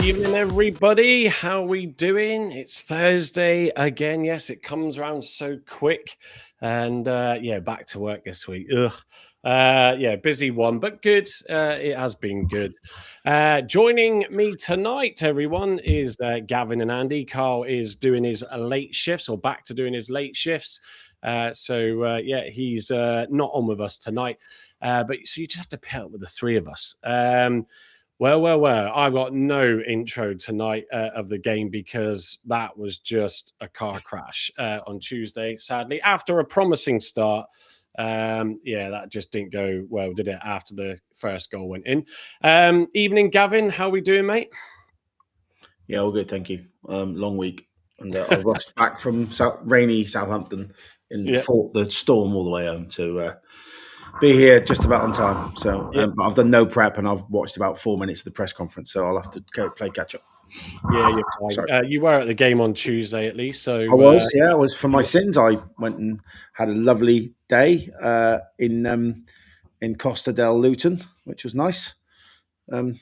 Evening, everybody. How we doing? It's Thursday again. Yes, it comes around so quick, and back to work this week. Busy one, but good. It has been good. Joining me tonight, everyone, is Gavin and Andy. Carl is doing his late shifts, or back to doing his late shifts. He's not on with us tonight. But so you just have to pair up with the three of us. Well. I've got no intro tonight of the game because that was just a car crash on Tuesday, sadly. After a promising start, that just didn't go well, did it, after the first goal went in? Evening, Gavin. How we doing, mate? Yeah, all good, thank you. Long week. And I rushed back from rainy Southampton and fought the storm all the way home to be here just about on time. So I've done no prep and I've watched about 4 minutes of the press conference, so I'll have to go play catch up. Yeah, you're fine. You were at the game on Tuesday, at least. So I was for my sins. I went and had a lovely day in Costa del Luton, which was nice. Be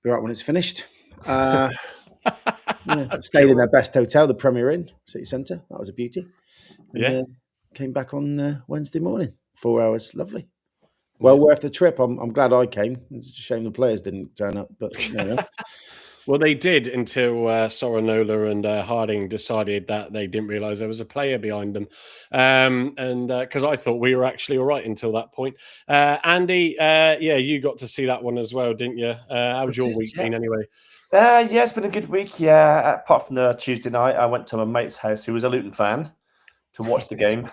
right when it's finished. Stayed in their best hotel, the Premier Inn, City Centre. That was a beauty. And came back on Wednesday morning. 4 hours, lovely. Well worth the trip. I'm glad I came. It's a shame the players didn't turn up, but you know. Well, they did until Sorinola and Harding decided that they didn't realise there was a player behind them, and because I thought we were actually all right until that point. Andy, you got to see that one as well, didn't you? How's your week been anyway? It's been a good week. Yeah, apart from the Tuesday night, I went to my mate's house who was a Luton fan to watch the game.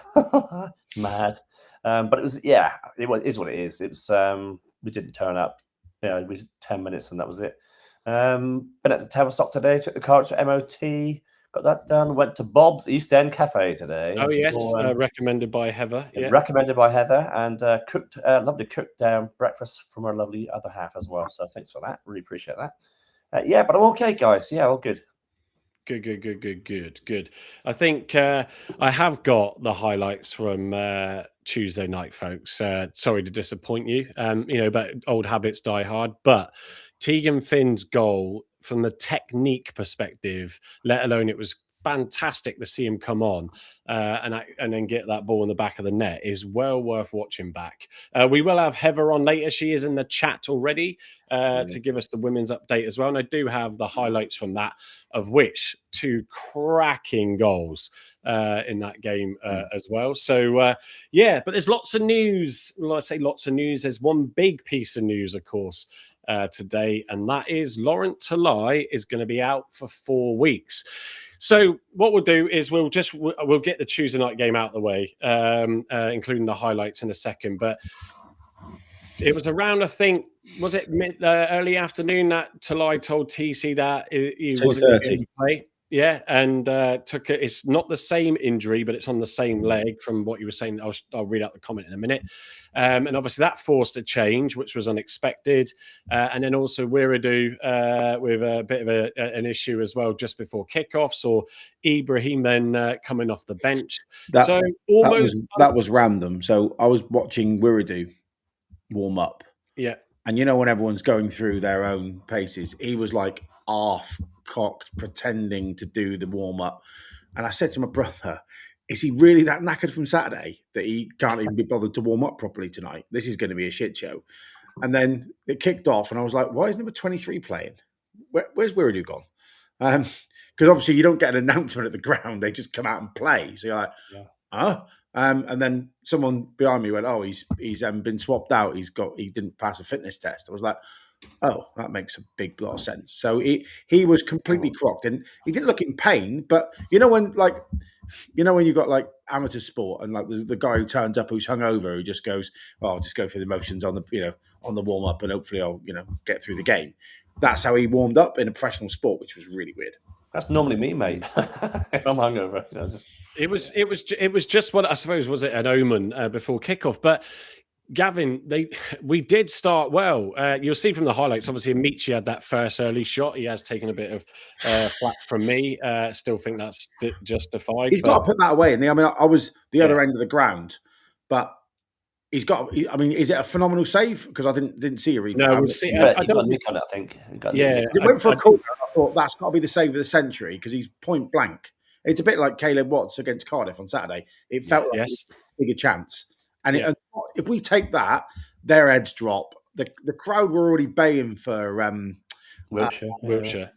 Mad. But it was, it is what it is. It was, we didn't turn up. We was 10 minutes and that was it. Been at the Tavistock today, took the car to MOT, got that done, went to Bob's East End Cafe today. Oh, yes, recommended by Heather. Yeah. Recommended by Heather, and cooked lovely cooked breakfast from her lovely other half as well. So thanks for that. Really appreciate that. But I'm okay, guys. Yeah, all good. Good. I think I have got the highlights from Tuesday night, folks. Sorry to disappoint you, but old habits die hard. But Tegan Finn's goal, from the technique perspective, let alone it was fantastic to see him come on and then get that ball in the back of the net, is well worth watching back. We will have Heather on later. She is in the chat already to give us the women's update as well. And I do have the highlights from that, of which 2 cracking goals in that game as well. So, but there's lots of news. Well, I say lots of news. There's one big piece of news, of course, today, and that is Laurent Talai is going to be out for 4 weeks. So what we'll do is we'll get the Tuesday night game out of the way, including the highlights in a second. But it was around, I think, was it early afternoon that Talai told TC that he wasn't going to play? Yeah, and took it. It's not the same injury, but it's on the same leg from what you were saying. I'll read out the comment in a minute. And obviously that forced a change, which was unexpected. And then also Wiradou with a bit of an issue as well just before kickoff. So Ibrahim then coming off the bench. That was random. So I was watching Wiradou warm up. Yeah. And when everyone's going through their own paces, he was like half-cocked, pretending to do the warm-up. And I said to my brother, is he really that knackered from Saturday that he can't even be bothered to warm up properly tonight? This is going to be a shit show. And then it kicked off, and I was like, why is number 23 playing? Where's Wiradou gone? Because obviously you don't get an announcement at the ground. They just come out and play. So you're like, huh? And then someone behind me went, oh, he's been swapped out. He didn't pass a fitness test. I was like, oh, that makes a big lot of sense. So he was completely crocked, and he didn't look in pain. But when you got like amateur sport, and like the guy who turns up who's hungover, who just goes, oh, I'll just go through the motions on the warm up, and hopefully I'll get through the game. That's how he warmed up in a professional sport, which was really weird. That's normally me, mate. If I'm hungover, It was just what I suppose, was it an omen before kickoff? But Gavin, we did start well. You'll see from the highlights, obviously, Amici had that first early shot. He has taken a bit of flack from me. Still think that's justified. He's got to put that away. I was the other end of the ground, but he's got. I mean, is it a phenomenal save? Because I didn't see a replay. No, we'll see. He I got a don't. nick on it, I think. He got a Yeah, nick. It went for a corner. I thought that's got to be the save of the century because he's point blank. It's a bit like Caleb Watts against Cardiff on Saturday. It felt like yes. a bigger chance. And Yeah. if we take that, their heads drop. The crowd were already baying for Wiltshire.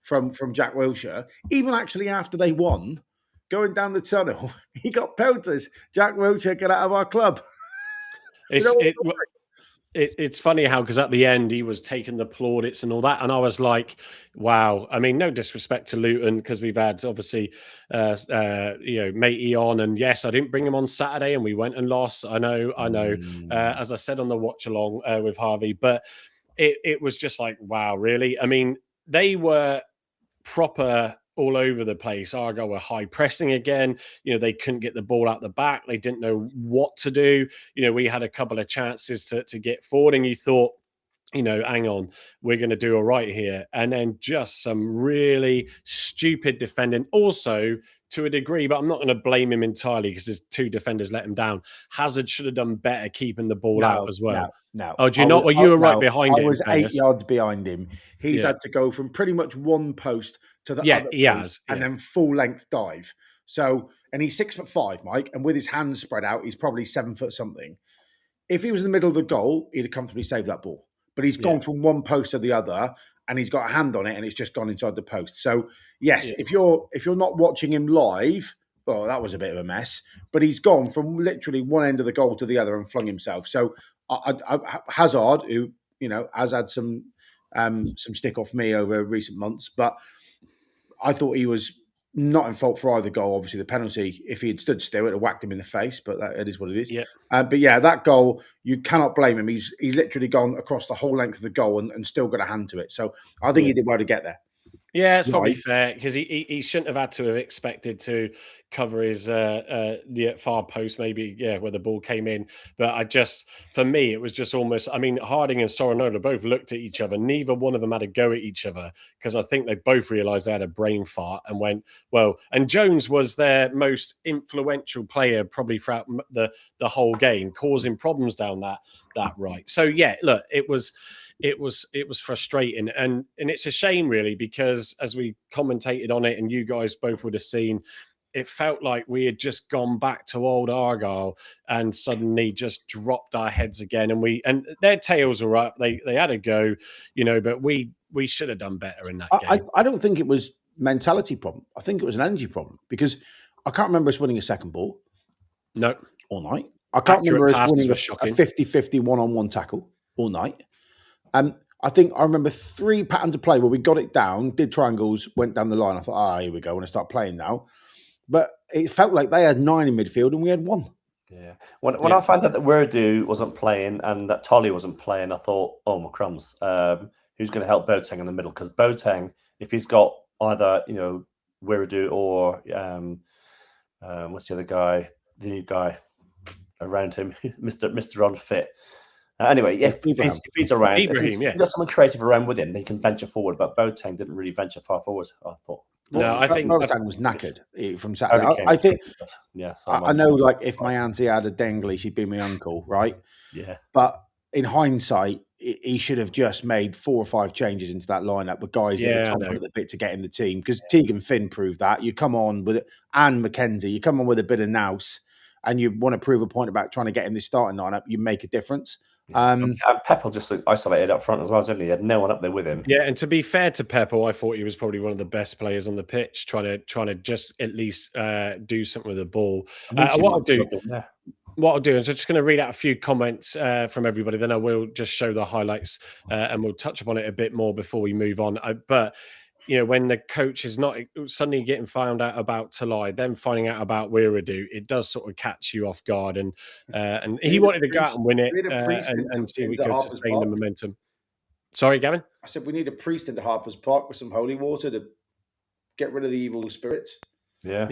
from Jack Wilshere. Even actually after they won, going down the tunnel, he got pelters. Jack Wilshere, get out of our club. It's funny how, because at the end he was taking the plaudits and all that, and I was like, wow. I mean, no disrespect to Luton, because we've had obviously Matey on, and yes, I didn't bring him on Saturday and we went and lost. I know. As I said on the watch along with Harvey, but it was just like, wow, really? I mean, they were proper all over the place. Argyle were high pressing again. They couldn't get the ball out the back. They didn't know what to do. We had a couple of chances to get forward, and you thought, hang on, we're going to do all right here. And then just some really stupid defending. Also, to a degree, but I'm not going to blame him entirely because his two defenders let him down. Hazard should have done better keeping the ball out as well. No. Oh, do you not? Well, you were right behind him. I was 8 yards behind him. He's had to go from pretty much one post to the other post and then full length dive. So, and he's 6'5", Mike, and with his hands spread out, he's probably 7 foot something. If he was in the middle of the goal, he'd have comfortably saved that ball. But he's gone from one post to the other, and he's got a hand on it, and it's just gone inside the post. So, yes, if you're not watching him live, well, that was a bit of a mess. But he's gone from literally one end of the goal to the other and flung himself. So Hazard, who has had some stick off me over recent months, but I thought he was not in fault for either goal. Obviously, the penalty, if he had stood still, it would have whacked him in the face, but that is what it is. Yeah. But yeah, that goal, you cannot blame him. He's literally gone across the whole length of the goal and still got a hand to it. So I think he did well to get there. Yeah, it's probably fair, because he shouldn't have had to have expected to cover his far post, maybe, where the ball came in. But for me, it was just almost, I mean, Harding and Sorinola both looked at each other. Neither one of them had a go at each other, because I think they both realised they had a brain fart and went, well, and Jones was their most influential player probably throughout the whole game, causing problems down that right. So, yeah, look, it was frustrating, and it's a shame, really, because as we commentated on it, and you guys both would have seen, it felt like we had just gone back to old Argyle and suddenly just dropped our heads again, and their tails were up. They had a go, but we should have done better in that game. I don't think it was mentality problem. I think it was an energy problem, because I can't remember us winning a second ball. No. All night. I can't remember us winning a 50-50 one-on-one tackle all night. I think I remember 3 patterns of play where we got it down, did triangles, went down the line. I thought, here we go, I want to start playing now. But it felt like they had 9 in midfield and we had 1. Yeah. When I found out that Werdu wasn't playing and that Tolly wasn't playing, I thought, oh, my crumbs. Who's going to help Boateng in the middle? Because Boateng, if he's got either, Werdu or what's the other guy, the new guy around him, Mr. Unfit. Anyway, if he's around, if he's got someone creative around with him, he can venture forward. But Boateng didn't really venture far forward, I thought. I think Boateng was knackered from Saturday. I think. I know, like, if my auntie had a dengly, she'd be my uncle, right? Yeah. But in hindsight, he should have just made 4 or 5 changes into that lineup with guys that were chomping at the bit to get in the team. Because Tegan Finn proved that. You come on with it, and Mackenzie, you come on with a bit of nous, and you want to prove a point about trying to get in this starting lineup, you make a difference. And Peppel just looked isolated up front as well, didn't he? He had no one up there with him. Yeah, and to be fair to Peppel, I thought he was probably one of the best players on the pitch, trying to just at least do something with the ball. What I'll do is I'm just going to read out a few comments from everybody. Then I will just show the highlights and we'll touch upon it a bit more before we move on. But when the coach is not suddenly getting found out about Talai, then finding out about Wiradoo, it does sort of catch you off guard. And he wanted to go out and win it and see if we could sustain the momentum. Sorry, Gavin? I said we need a priest into Harper's Park with some holy water to get rid of the evil spirits. Yeah.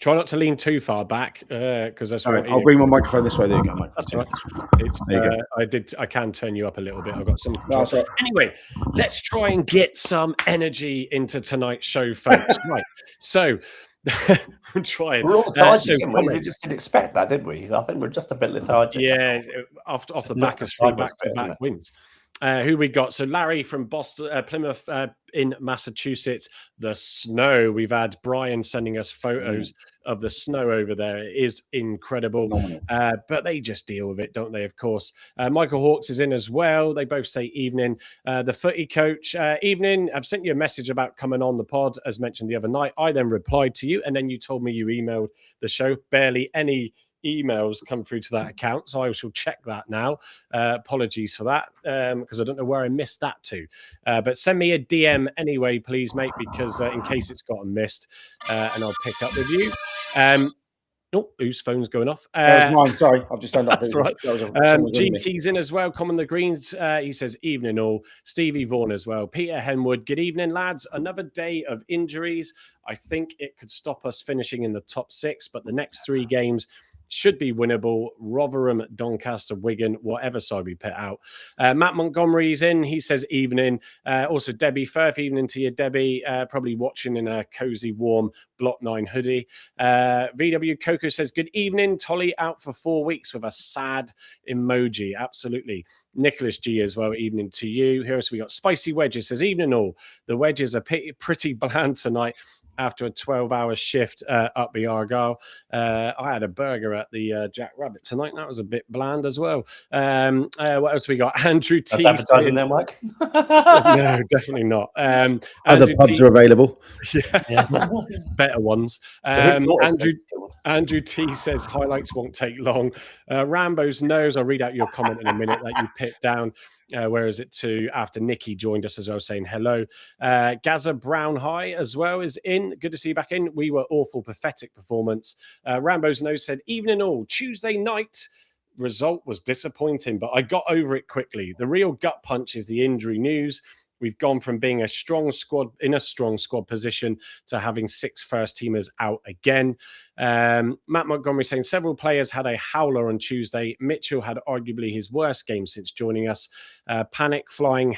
Try not to lean too far back, because that's what I'll bring my microphone this way. There you go, Mike. That's right. I can turn you up a little bit. I've got some control. Right. Anyway, let's try and get some energy into tonight's show, folks. Right. So I'm trying. We're all lethargic, So didn't we? We just didn't expect that, did we? I think we're just a bit lethargic. yeah, off the back of 3 back-to-back wins. Who we got? So Larry from Boston, Plymouth in Massachusetts. The snow. We've had Brian sending us photos of the snow over there. It is incredible. But they just deal with it, don't they? Of course. Michael Hawks is in as well. They both say evening. The footy coach, evening. I've sent you a message about coming on the pod, as mentioned the other night. I then replied to you, and then you told me you emailed the show. Barely any emails come through to that account, so I shall check that now. Apologies for that, because I don't know where I missed that to. But send me a DM anyway, please, mate, because in case it's gotten missed, and I'll pick up with you. Oh, whose phone's going off? That was mine. Sorry, I've just turned off. That's right. GT's GT's in as well. Common the Greens. He says, evening all. Stevie Vaughan as well. Peter Henwood. Good evening, lads. Another day of injuries. I think it could stop us finishing in the top 6, but the next 3 games should be winnable. Rotherham, Doncaster, Wigan, whatever side we put out. Matt Montgomery's in. He says evening. Also, Debbie Firth, evening to you, Debbie. Probably watching in a cozy, warm Block 9 hoodie. VW Coco says, good evening. Tolly out for 4 weeks with a sad emoji. Absolutely. Nicholas G as well, evening to you. Here we got Spicy Wedges says, evening all. The wedges are pretty bland tonight after a 12-hour shift up the Argyle. I had a burger at the Jack Rabbit tonight. That was a bit bland as well. What else we got? Andrew T. That's advertising there, Mike? No, definitely not. Other pubs are available. Yeah. Better ones. Andrew T says highlights won't take long. Rambo's nose. I'll read out your comment in a minute that you put down. Where is it to? After Nikki joined us as well, saying hello. Gaza Brown High as well is in. Good to see you back in. We were awful, pathetic performance. Rambo's nose said, evening all. Tuesday night result was disappointing, but I got over it quickly. The real gut punch is the injury news. We've gone from being a strong squad position to having 6 first-teamers out again. Matt Montgomery saying several players had a howler on Tuesday. Mitchell had arguably his worst game since joining us. Panic flying,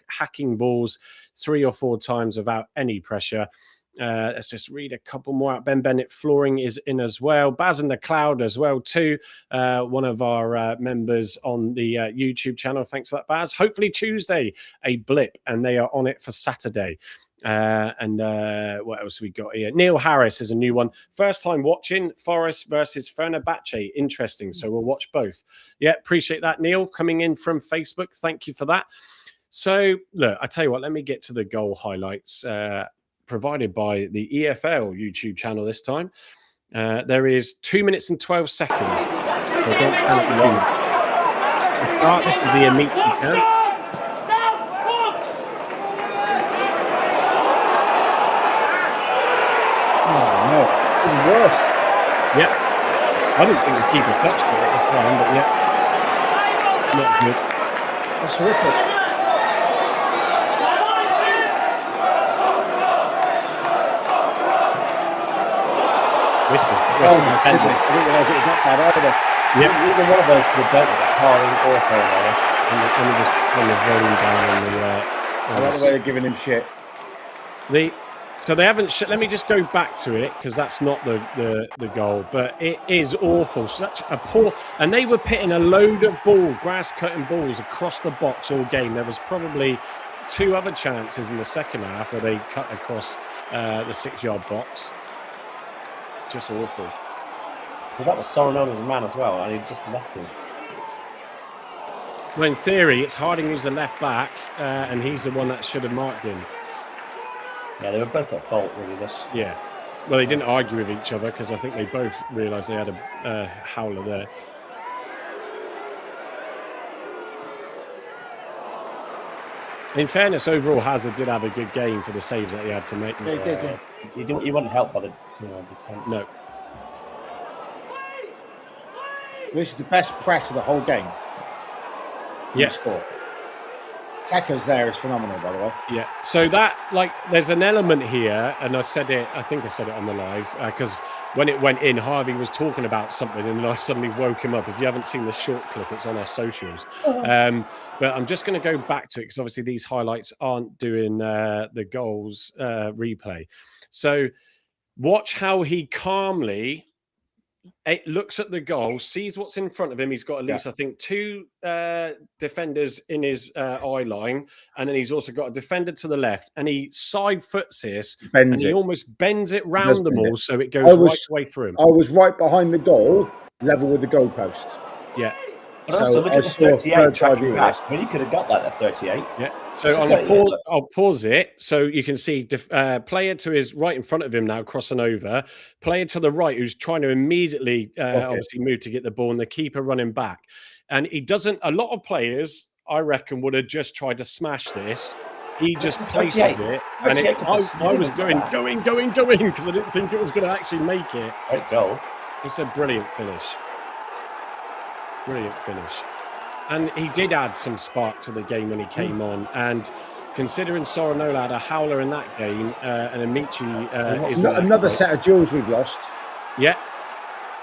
hacking balls 3 or 4 times without any pressure. Let's just read a couple more out. Ben Bennett flooring is in as well. Baz and the Cloud as well too. One of our members on the YouTube channel. Thanks for that, Baz. Hopefully Tuesday, a blip, and they are on it for Saturday. And what else we got here? Neil Harris is a new one. First time watching Forest versus Fenerbahce. Interesting. So we'll watch both. Yeah, appreciate that, Neil, coming in from Facebook. Thank you for that. So look, I tell you what, let me get to the goal highlights. Provided by the EFL YouTube channel this time. There is 2 minutes and 12 seconds. So don't panic at the moment. This is the Amici count. Oh no, even worse. Yeah. I didn't think the keeper touched it at the time, but yeah. Not good. That's horrific. This is I didn't realise it was that bad either. Yep. Either one of those could have dealt with that. Harding or Taylor. and he just kind of volume down on the. I like the way they're giving him shit. So they haven't. Let me just go back to it because that's not the goal, but it is awful. Such a poor, and they were pitting a load of grass cutting balls across the box all game. There was probably 2 other chances in the second half where they cut across the 6-yard box. Just awful. Well, that was Sorinona's man as well, and he just left him. Well, in theory, it's Harding who's the left back, and he's the one that should have marked him. Yeah, they were both at fault, really. Yeah. Well, they didn't argue with each other because I think they both realised they had a howler there. In fairness, overall, Hazard did have a good game for the saves that he had to make. Yeah. He wasn't helped by the defence. No. This is the best press of the whole game. Yeah. Score. Tekka's there is phenomenal, by the way. Yeah. So there's an element here, and I think I said it on the live, because when it went in, Harvey was talking about something, and I suddenly woke him up. If you haven't seen the short clip, it's on our socials. But I'm just going to go back to it, because obviously these highlights aren't doing the goals replay. So watch how he calmly looks at the goal, sees what's in front of him. He's got at least, I think, 2 defenders in his eye line, and then he's also got a defender to the left. And he side foots this, and he almost bends it round them all, so it goes right way through him. I was right behind the goal, level with the goalpost. Yeah. But also, look at the 38 tracking back. I mean, he could have got that at 38. Yeah. So I'll pause it so you can see player to his right in front of him now crossing over, player to the right who's trying to immediately obviously move to get the ball, and the keeper running back. And he doesn't. A lot of players, I reckon, would have just tried to smash this. He just places it, and I was going because I didn't think it was going to actually make it. Great goal. It's a brilliant finish. Brilliant finish. And he did add some spark to the game when he came on. And considering Sorinola had a howler in that game, and Amici is another set of duels we've lost. Yeah.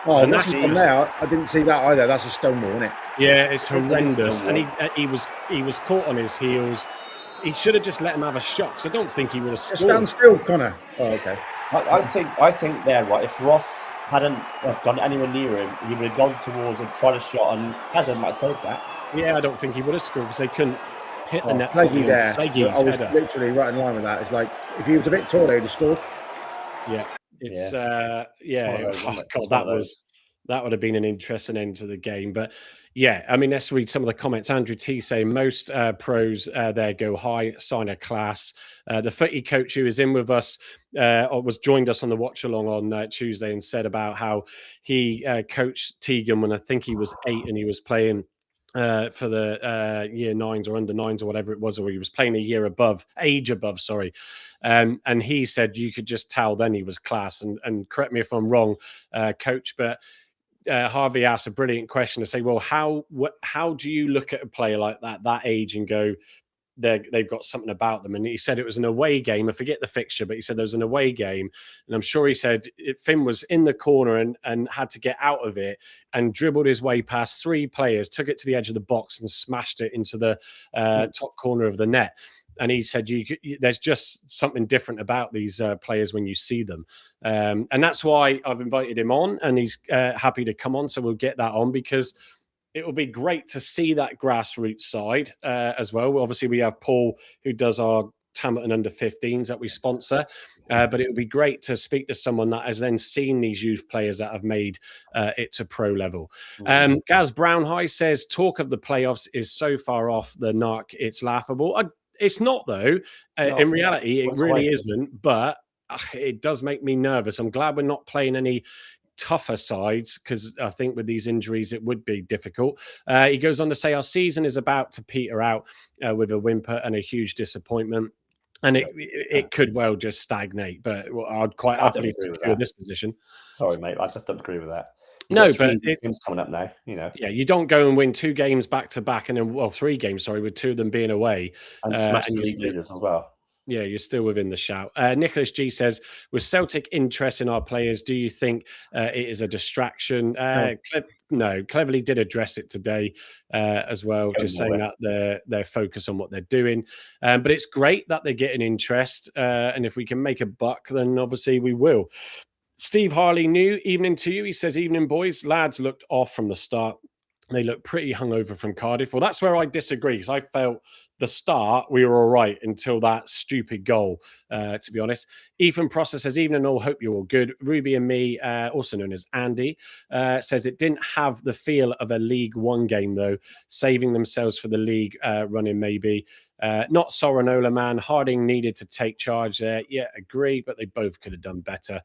Oh, and that's from there. I didn't see that either. That's a Stonewall, isn't it? Yeah, it's horrendous. And he was caught on his heels. He should have just let him have a shot, because I don't think he would have scored. Stand still, Connor. Oh, okay. I think there, right, if Ross hadn't gone anywhere near him, he would have gone towards and tried a shot, and Hazard might have saved that. Yeah, I don't think he would have scored because they couldn't hit the net. Plaguey there. I was literally right in line with that. It's like, if he was a bit taller, he'd have scored. Yeah. It's that would have been an interesting end to the game. But yeah, I mean, let's read some of the comments. Andrew T saying most pros there go high, sign a class. The footy coach who is in with us joined us on the watch along on Tuesday and said about how he coached Tegan when I think he was 8 and he was playing for the year 9s or under 9s or whatever it was, or he was playing a age above. And he said you could just tell then he was class. And correct me if I'm wrong, coach, but Harvey asked a brilliant question to say, well, how do you look at a player like that age and go, they've got something about them? And he said it was an away game. I forget the fixture, but he said there was an away game. And I'm sure he said Finn was in the corner and had to get out of it and dribbled his way past 3 players, took it to the edge of the box and smashed it into the top corner of the net. And he said, there's just something different about these players when you see them. And that's why I've invited him on, and he's happy to come on. So we'll get that on, because it will be great to see that grassroots side as well. Obviously, we have Paul, who does our Tamerton under 15s that we sponsor. But it would be great to speak to someone that has then seen these youth players that have made it to pro level. Gaz Brownhigh says, talk of the playoffs is so far off the mark, it's laughable. It's not, though. In reality, it really isn't. But it does make me nervous. I'm glad we're not playing any tougher sides, because I think with these injuries it would be difficult. He goes on to say our season is about to peter out with a whimper and a huge disappointment, and it could well just stagnate. But I'd quite happily secure this position. Sorry, mate, I just don't agree with that. No, but games coming up now, Yeah, you don't go and win 2 games back to back, and then 3 games, with 2 of them being away, and smash the league leaders as well. Yeah, you're still within the shout. Nicholas G says, with Celtic interest in our players, do you think it is a distraction? No, Cleverly did address it today as well, just saying that they're focused on what they're doing. But it's great that they're getting interest. And if we can make a buck, then obviously we will. Steve Harley, new evening to you. He says, evening, boys. Lads looked off from the start. They look pretty hungover from Cardiff. Well, that's where I disagree, because I felt the start we were all right until that stupid goal, to be honest. Ethan Prosser says, evening all, hope you're all good. Ruby and me, also known as Andy, says it didn't have the feel of a League One game, though, saving themselves for the league running maybe. Not Sorinola, man. Harding needed to take charge there. Yeah, agree, but they both could have done better.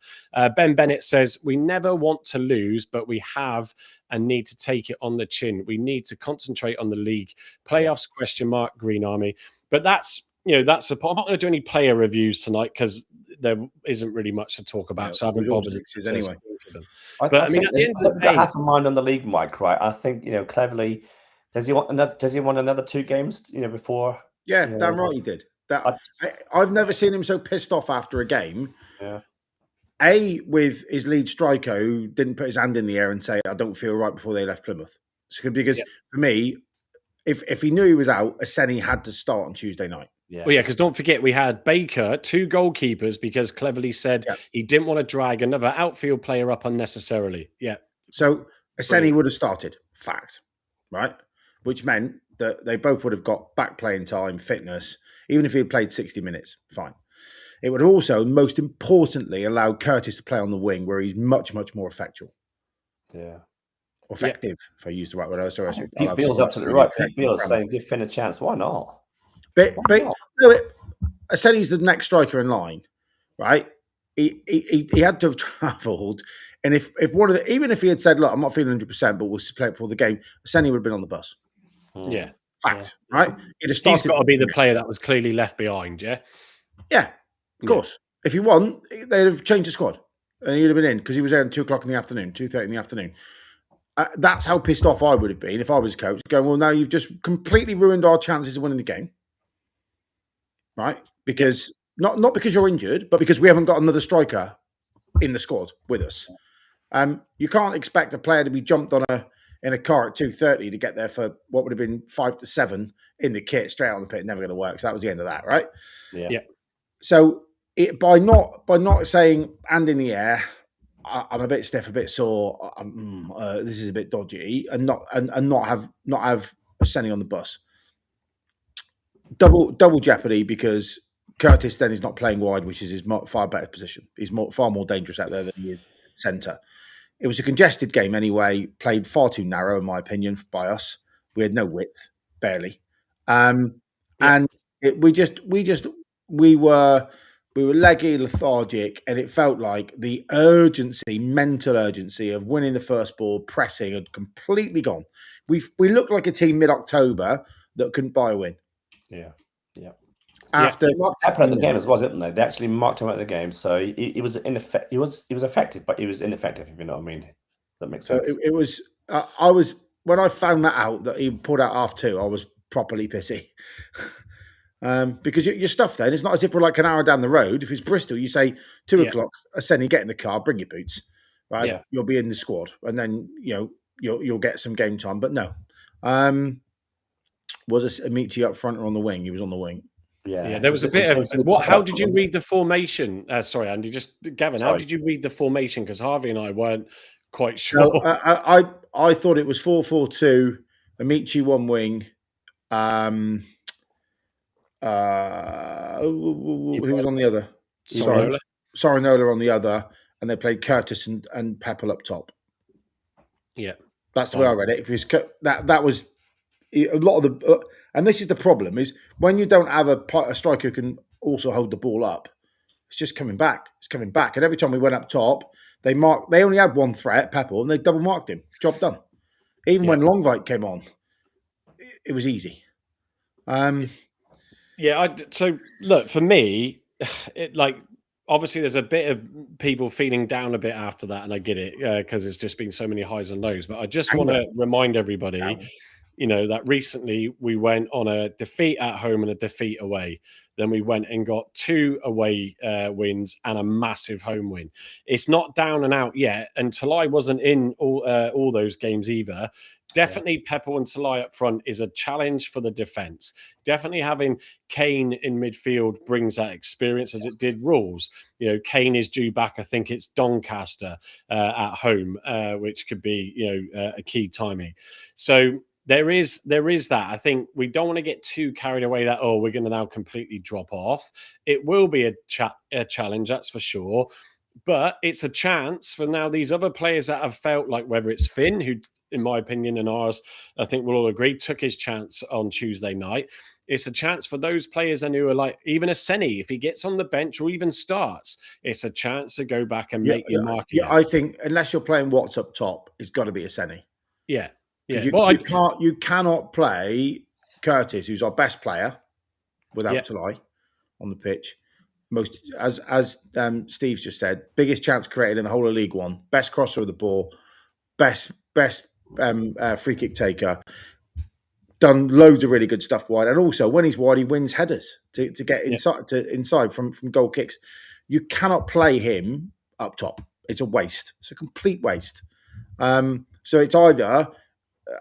Ben Bennett says, we never want to lose, but we have and need to take it on the chin. We need to concentrate on the league. Playoffs, ? Green Army. But that's the point. I'm not going to do any player reviews tonight, because there isn't really much to talk about. So I haven't bothered anyway. But I mean, at the end of the day, half a mind on the league, Mike. Right? I think Cleverly. Does he want another 2 games? Before. Yeah, damn right he did. I've never seen him so pissed off after a game. Yeah. With his lead striker, who didn't put his hand in the air and say, I don't feel right, before they left Plymouth. Because for me, if he knew he was out, Aseni had to start on Tuesday night. Yeah. Well, yeah, because don't forget we had Baker, 2 goalkeepers, because cleverly said Yeah. he didn't want to drag another outfield player up unnecessarily. Yeah. So Aseni Brilliant. would have started, fact, right? Which meant that they both would have got back playing time, fitness, even if he had played 60 minutes, fine. It would also, most importantly, allow Curtis to play on the wing where he's much, much more effectual. Yeah. Or effective, if I use the right word. Sorry, Pete Beale's absolutely right. Pete Beale is saying, give Finn a chance. Why not? But Why not? no, Aseni's the next striker in line, right? He had to have travelled, and if one of the, even if he had said, "Look, I'm not feeling 100%, but we'll play it before the game," Aseni would have been on the bus. Yeah. Fact, right? He'd have He's started. got to be the player that was clearly left behind, yeah? Yeah, of course. If he won, they'd have changed the squad, and he'd have been in because he was there at 2:00 in the afternoon, 2:30 in the afternoon. That's how pissed off I would have been if I was coach. Going, well, now you've just completely ruined our chances of winning the game, right? Because not because you're injured, but because we haven't got another striker in the squad with us. You can't expect a player to be jumped on in a car at 2:30 to get there for what would have been 5 to 7 in the kit straight on the pit. Never going to work. So that was the end of that, right? Yeah. So by not saying and in the air, I'm a bit stiff, a bit sore. This is a bit dodgy, and not have Aseni on the bus. Double jeopardy because Curtis then is not playing wide, which is his far better position. He's far more dangerous out there than he is centre. It was a congested game anyway. Played far too narrow, in my opinion, by us. We had no width, barely, and we were leggy, lethargic, and it felt like the mental urgency of winning the first ball, pressing, had completely gone. We looked like a team mid-October that couldn't buy a win. Yeah. Yeah. After they marked Pepper at the game as well, didn't they? They actually marked him at the game, so he was ineffective. He was effective, but he was ineffective. If you know what I mean. Does that make sense? So it was. I was when I found that out that he pulled out half 2. I was properly pissy. Because your stuff then, it's not as if we're like an hour down the road. If it's Bristol, you say 2:00, Aseni, get in the car, bring your boots, right? Yeah. You'll be in the squad, and then you'll get some game time. But no, was Amici up front or on the wing? He was on the wing. Yeah, there was a bit of what. How did you read the formation? Sorry, Andy. Gavin. How did you read the formation? Because Harvey and I weren't quite sure. No, I thought it was 4-4-2. Amici one wing. Who was on the other? Sorinola on the other, and they played Curtis and Pepper up top. Yeah, that's the way I read it. Because that was a lot of the, and this is the problem: is when you don't have a striker who can also hold the ball up, it's just coming back. It's coming back, and every time we went up top, they only had one threat, Pepper, and they double marked him. Job done. Even when Longvite came on, it was easy. So look, for me, obviously there's a bit of people feeling down a bit after that, and I get it because it's just been so many highs and lows. But I just want to remind everybody, that recently we went on a defeat at home and a defeat away. Then we went and got 2 away wins and a massive home win. It's not down and out yet, and Talai wasn't in all those games either. Definitely Pepper and Talai up front is a challenge for the defence. Definitely having Kane in midfield brings that experience as it did Rules. Kane is due back. I think it's Doncaster at home, which could be, a key timing. So there is that. I think we don't want to get too carried away that, we're going to now completely drop off. It will be a challenge, that's for sure. But it's a chance for now these other players that have felt like, whether it's Finn, who, in my opinion and ours, I think we'll all agree, took his chance on Tuesday night. It's a chance for those players and who are like, even Aseni, if he gets on the bench or even starts, it's a chance to go back and make your mark. Yeah, I think unless you're playing Watts up top, it's got to be Aseni. Yeah. You cannot play Curtis, who's our best player, without Talai on the pitch. Most, as Steve's just said, biggest chance created in the whole of League One, best crosser of the ball, best free kick taker, done loads of really good stuff wide, and also when he's wide, he wins headers to get inside from goal kicks. You cannot play him up top; it's a waste. It's a complete waste. So it's either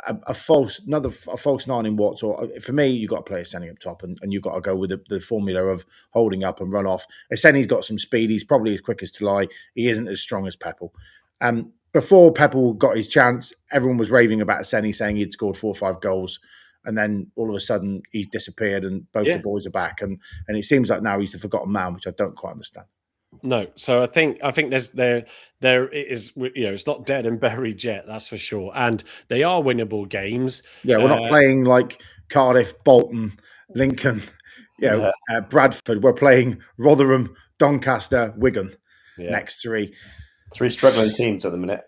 a false nine in Watts, or for me, you've got to play Esseni up top, and you've got to go with the formula of holding up and run off. Esseni's got some speed. He's probably as quick as Tulai. He isn't as strong as Peppel. Before Peppel got his chance, everyone was raving about Esseni, saying he'd scored 4 or 5 goals. And then all of a sudden, he's disappeared, and both the boys are back. And it seems like now he's the forgotten man, which I don't quite understand. No, so I think there is, it's not dead and buried yet, that's for sure, and they are winnable games. Yeah, we're not playing like Cardiff, Bolton, Lincoln, Bradford. We're playing Rotherham, Doncaster, Wigan. Next 3 struggling teams at the minute.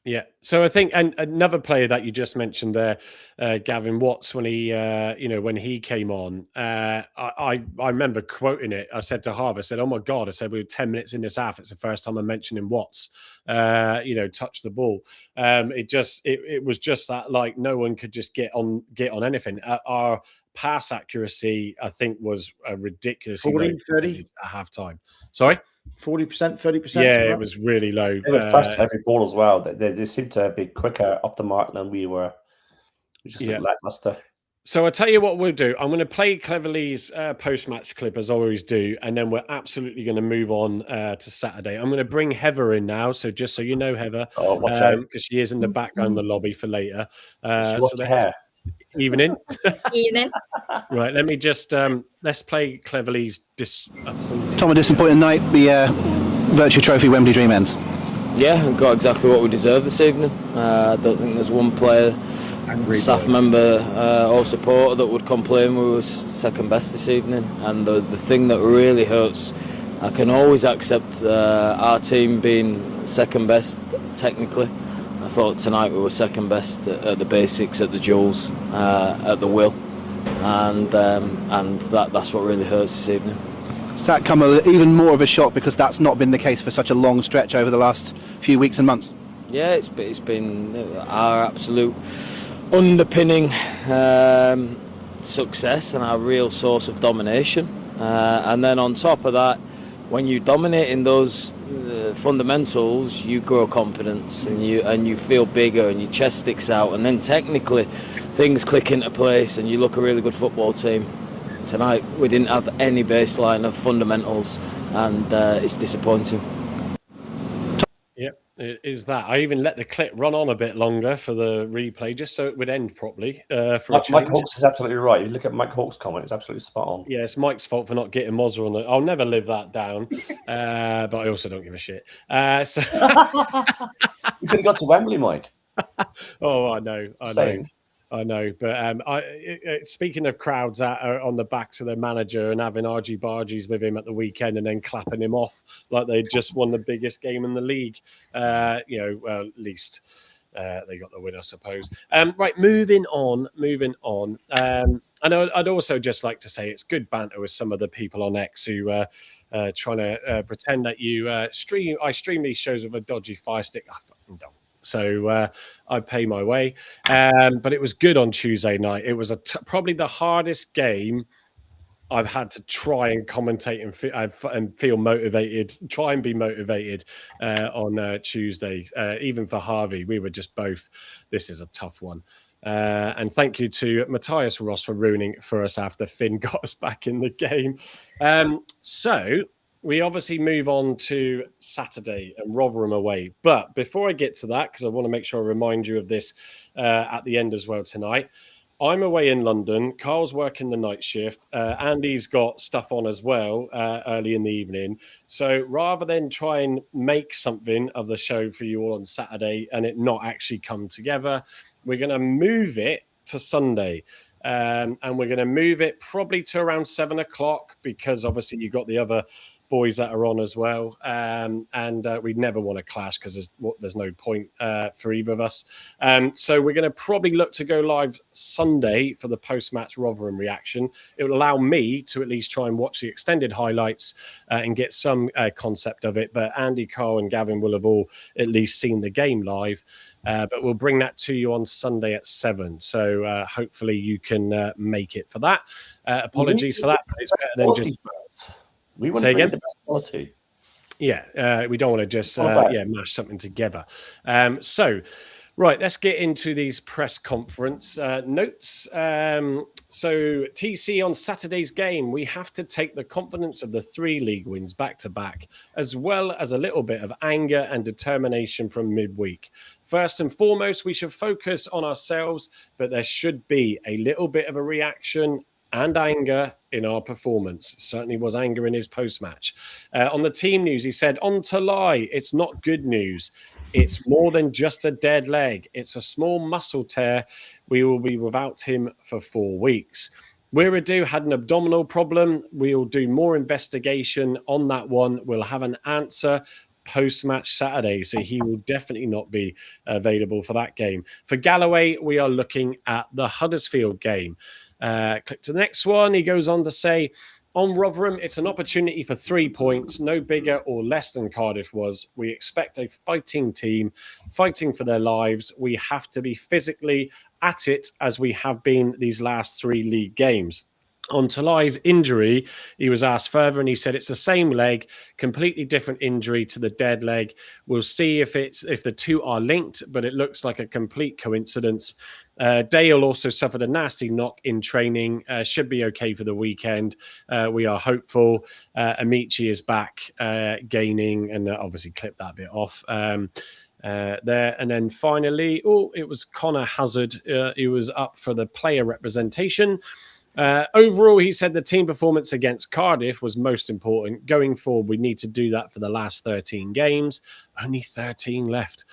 Yeah, so I think, and another player that you just mentioned there, Gavin Watts, when he came on, I remember quoting it. I said to Harv, I said, "Oh my God!" I said, "We were 10 minutes in this half. It's the first time I'm mentioning Watts. Touch the ball. It was just that, like, no one could just get on anything. Our pass accuracy, I think, was a ridiculously 40, 30 at halftime. Sorry. 40%, 30%. Yeah, it was really low. They were fast to every ball as well. They seemed to be quicker off the mark than we were. Which is lackluster. So I'll tell you what we'll do. I'm going to play Cleverly's post-match clip, as I always do, and then we're absolutely going to move on to Saturday. I'm going to bring Heather in now, so just so you know, Heather, watch out, because she is in the background in the lobby for later. She lost her hair. Evening. Evening. Right, let me just let's play Cleverly's disappointing. Tom, a disappointing night. The Virtue Trophy Wembley Dream ends. Yeah, got exactly what we deserved this evening. I don't think there's one player, staff member or supporter that would complain we were second best this evening. And the thing that really hurts, I can always accept our team being second best technically. I thought tonight we were second best at the basics, at the duels, at the will, and that's what really hurts this evening. Does that come even more of a shock because that's not been the case for such a long stretch over the last few weeks and months? Yeah, it's been our absolute underpinning success and our real source of domination. And then on top of that, when you dominate in those fundamentals, you grow confidence and you feel bigger and your chest sticks out, and then technically things click into place and you look a really good football team. Tonight we didn't have any baseline of fundamentals, and it's disappointing. Yep, it is that. I even let the clip run on a bit longer for the replay, just so it would end properly. Mike Hawks is absolutely right. If you look at Mike Hawks' comment, it's absolutely spot on. Yeah, it's Mike's fault for not getting Mozza on the. I'll never live that down, but I also don't give a shit. So you could have got to Wembley, Mike. Oh, I know. But speaking of crowds that are on the backs of their manager and having argy-bargies with him at the weekend and then clapping him off like they just won the biggest game in the league, at least they got the win, I suppose. Right, moving on. And I'd also just like to say it's good banter with some of the people on X who trying to pretend that I stream these shows with a dodgy Fire Stick. I fucking don't. So I pay my way. But it was good on Tuesday night. It was probably the hardest game I've had to try and commentate and feel motivated, try and be motivated on Tuesday. Even for Harvey, we were just both, this is a tough one. And thank you to Matthias Ross for ruining it for us after Finn got us back in the game. So we obviously move on to Saturday and Rotherham away. But before I get to that, because I want to make sure I remind you of this at the end as well tonight, I'm away in London. Carl's working the night shift. Andy's got stuff on as well early in the evening. So rather than try and make something of the show for you all on Saturday and it not actually come together, we're going to move it to Sunday. And we're going to move it probably to around 7 o'clock because obviously you've got the other boys that are on as well, and we never want to clash because there's no point for either of us. So we're going to probably look to go live Sunday for the post-match Rotherham reaction. It will allow me to at least try and watch the extended highlights and get some concept of it. But Andy, Carl and Gavin will have all at least seen the game live. But we'll bring that to you on Sunday at 7. So hopefully you can make it for that. Apologies for that. But it's better than just... We want to bring the best quality. Yeah, we don't want to just mash something together. So Right, let's get into these press conference notes. So, TC on Saturday's game, we have to take the confidence of the 3 league wins back to back, as well as a little bit of anger and determination from midweek. First and foremost, we should focus on ourselves, but there should be a little bit of a reaction and anger in our performance. Certainly was anger in his post-match. On the team news, he said, on to lie, it's not good news. It's more than just a dead leg. It's a small muscle tear. We will be without him for 4 weeks. Wiradoo had an abdominal problem. We'll do more investigation on that one. We'll have an answer post-match Saturday, so he will definitely not be available for that game. For Galloway, we are looking at the Huddersfield game. Click to the next one. He goes on to say, on Rotherham, it's an opportunity for 3 points, no bigger or less than Cardiff was. We expect a fighting team, fighting for their lives. We have to be physically at it as we have been these last 3 league games. On Talai's injury, he was asked further and he said it's the same leg, completely different injury to the dead leg. We'll see if the two are linked, but it looks like a complete coincidence. Dale also suffered a nasty knock in training, should be okay for the weekend. We are hopeful. Amici is back gaining, and obviously clip that bit off. There, and then finally, it was Connor Hazard. He was up for the player representation. Overall, he said the team performance against Cardiff was most important. Going forward, we need to do that for the last 13 games. Only 13 left.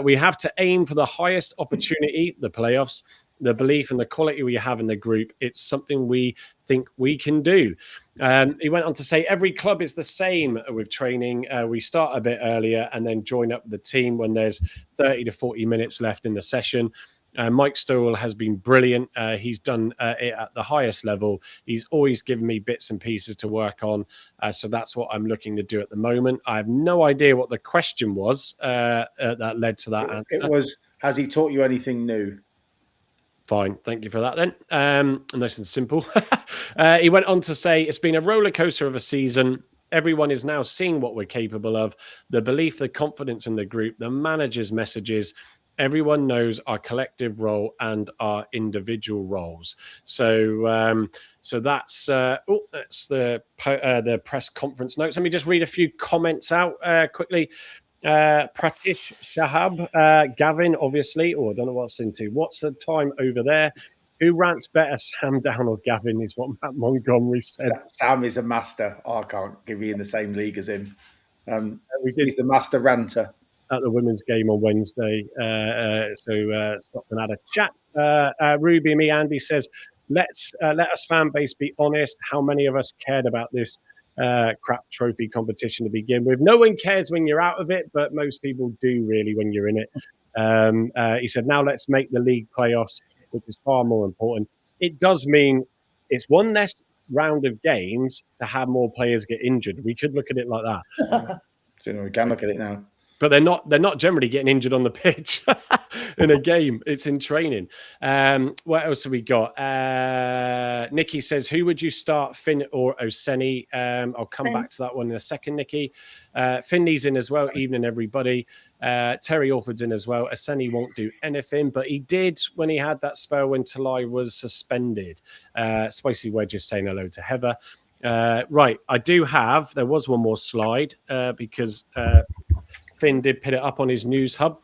We have to aim for the highest opportunity, the playoffs, the belief and the quality we have in the group. It's something we think we can do. He went on to say every club is the same with training. We start a bit earlier and then join up with the team when there's 30 to 40 minutes left in the session. Mike Stowell has been brilliant. He's done it at the highest level. He's always given me bits and pieces to work on. So that's what I'm looking to do at the moment. I have no idea what the question was that led to that answer. It was, has he taught you anything new? Fine. Thank you for that then. Nice and simple. He went on to say, it's been a roller coaster of a season. Everyone is now seeing what we're capable of. The belief, the confidence in the group, the manager's messages. Everyone knows our collective role and our individual roles. So, that's the press conference notes. Let me just read a few comments out quickly. Pratish Shahab, Gavin, obviously. I don't know what it's into. What's the time over there? Who rants better, Sam Down or Gavin? Is what Matt Montgomery said. Sam is a master. I can't give you in the same league as him. He's the master ranter. At the women's game on Wednesday. So Stockton had a chat. Ruby Me Andy says, let us fan base be honest. How many of us cared about this crap trophy competition to begin with? No one cares when you're out of it, but most people do really when you're in it. He said, now let's make the league playoffs, which is far more important. It does mean it's one less round of games to have more players get injured. We could look at it like that. So we can look at it now. But they're not generally getting injured on the pitch in a game. It's in training. What else have we got? Nikki says, who would you start, Finn or Oseni? I'll come back to that one in a second, Nikki. Finley's in as well. Evening, everybody. Terry Orford's in as well. Oseni won't do anything, but he did when he had that spell when Talai was suspended. Spicy Wedge is saying hello to Heather. Right, there was one more slide because... Finn did put it up on his news hub.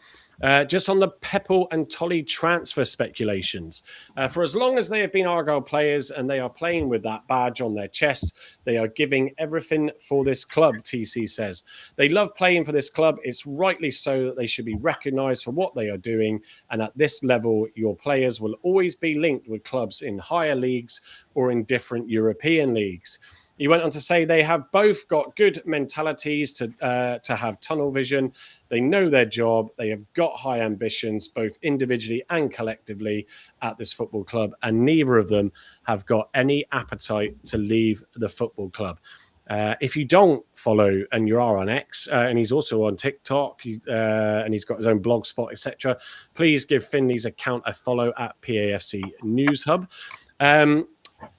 Just on the Peppel and Tolly transfer speculations. For as long as they have been Argyle players and they are playing with that badge on their chest, they are giving everything for this club, TC says. They love playing for this club. It's rightly so that they should be recognised for what they are doing. And at this level, your players will always be linked with clubs in higher leagues or in different European leagues. He went on to say they have both got good mentalities to have tunnel vision. They know their job. They have got high ambitions, both individually and collectively at this football club. And neither of them have got any appetite to leave the football club. If you don't follow, and you are on X, and he's also on TikTok, and he's got his own blog spot, etc., please give Finley's account a follow at PAFC News Hub.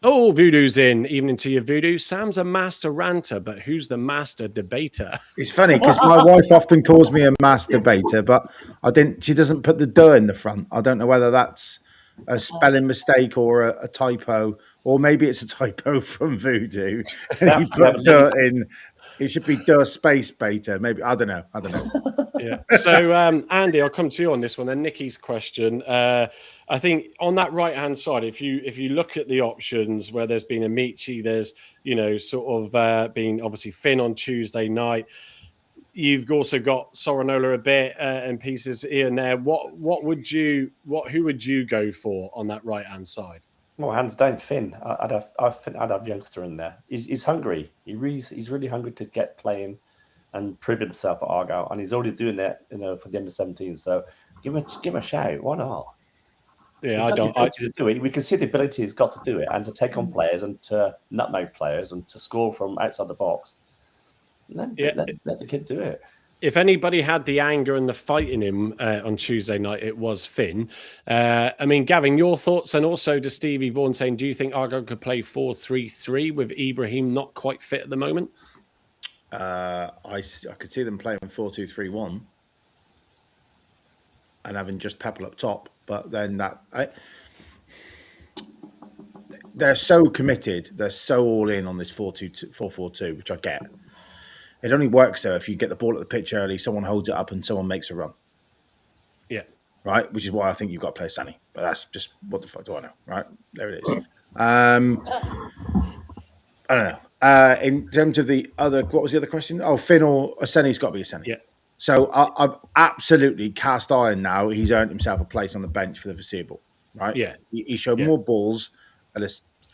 Oh, Voodoo's in. Evening to you, Voodoo. Sam's a master ranter, but who's the master debater? It's funny because my wife often calls me a masturbator, but she doesn't put the "duh" in the front. I don't know whether that's a spelling mistake or a typo, or maybe it's a typo from Voodoo. And he put "duh" in. It should be "duh" space beta. Maybe I don't know. Yeah. So, Andy, I'll come to you on this one. Then Nikki's question. I think on that right hand side, if you look at the options where there's been Amici, there's sort of been obviously Finn on Tuesday night. You've also got Sorinola a bit and pieces here and there. Who would you go for on that right hand side? Well, hands down, Finn. I'd have youngster in there. He's hungry. He's really hungry to get playing and prove himself at Argyle, and he's already doing that, for the under-17. So give him a shout. Why not? Yeah, to do it. We can see the ability he's got to do it and to take on players and to nutmeg players and to score from outside the box. Let the kid do it. If anybody had the anger and the fight in him on Tuesday night, it was Finn. I mean, Gavin, your thoughts, and also to Stevie Vaughan saying, do you think Argyle could play 4-3-3 with Ibrahim not quite fit at the moment? I could see them playing 4-2-3-1 and having just Pepple up top, but then they're so committed, they're so all in on this 4-4-2, which I get. It only works though if you get the ball at the pitch early, someone holds it up, and someone makes a run. Yeah, right. Which is why I think you've got to play Sani. But that's just what the fuck do I know, right? There it is. I don't know. In terms of the other, what was the other question? Oh, Finn or Sani's got to be a Sani. Yeah. So I'm absolutely cast iron now. He's earned himself a place on the bench for the foreseeable, right? Yeah. He showed more balls at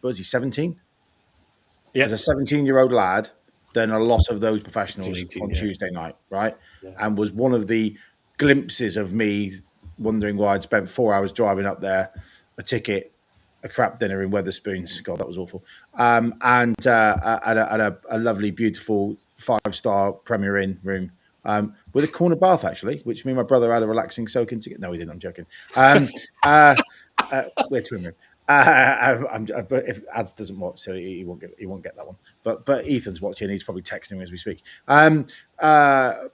was he 17? Yeah. As a 17-year-old lad than a lot of those professionals 18, on Tuesday night, right? Yeah. And was one of the glimpses of me wondering why I'd spent 4 hours driving up there, a ticket, a crap dinner in Wetherspoons. God, that was awful. And a lovely, beautiful 5-star Premier Inn room with a corner bath, actually, which me and my brother had a relaxing soak in ticket. No, we didn't. I'm joking. We're twin room. But if Ads doesn't watch, so he won't get that one. But Ethan's watching. He's probably texting me as we speak. But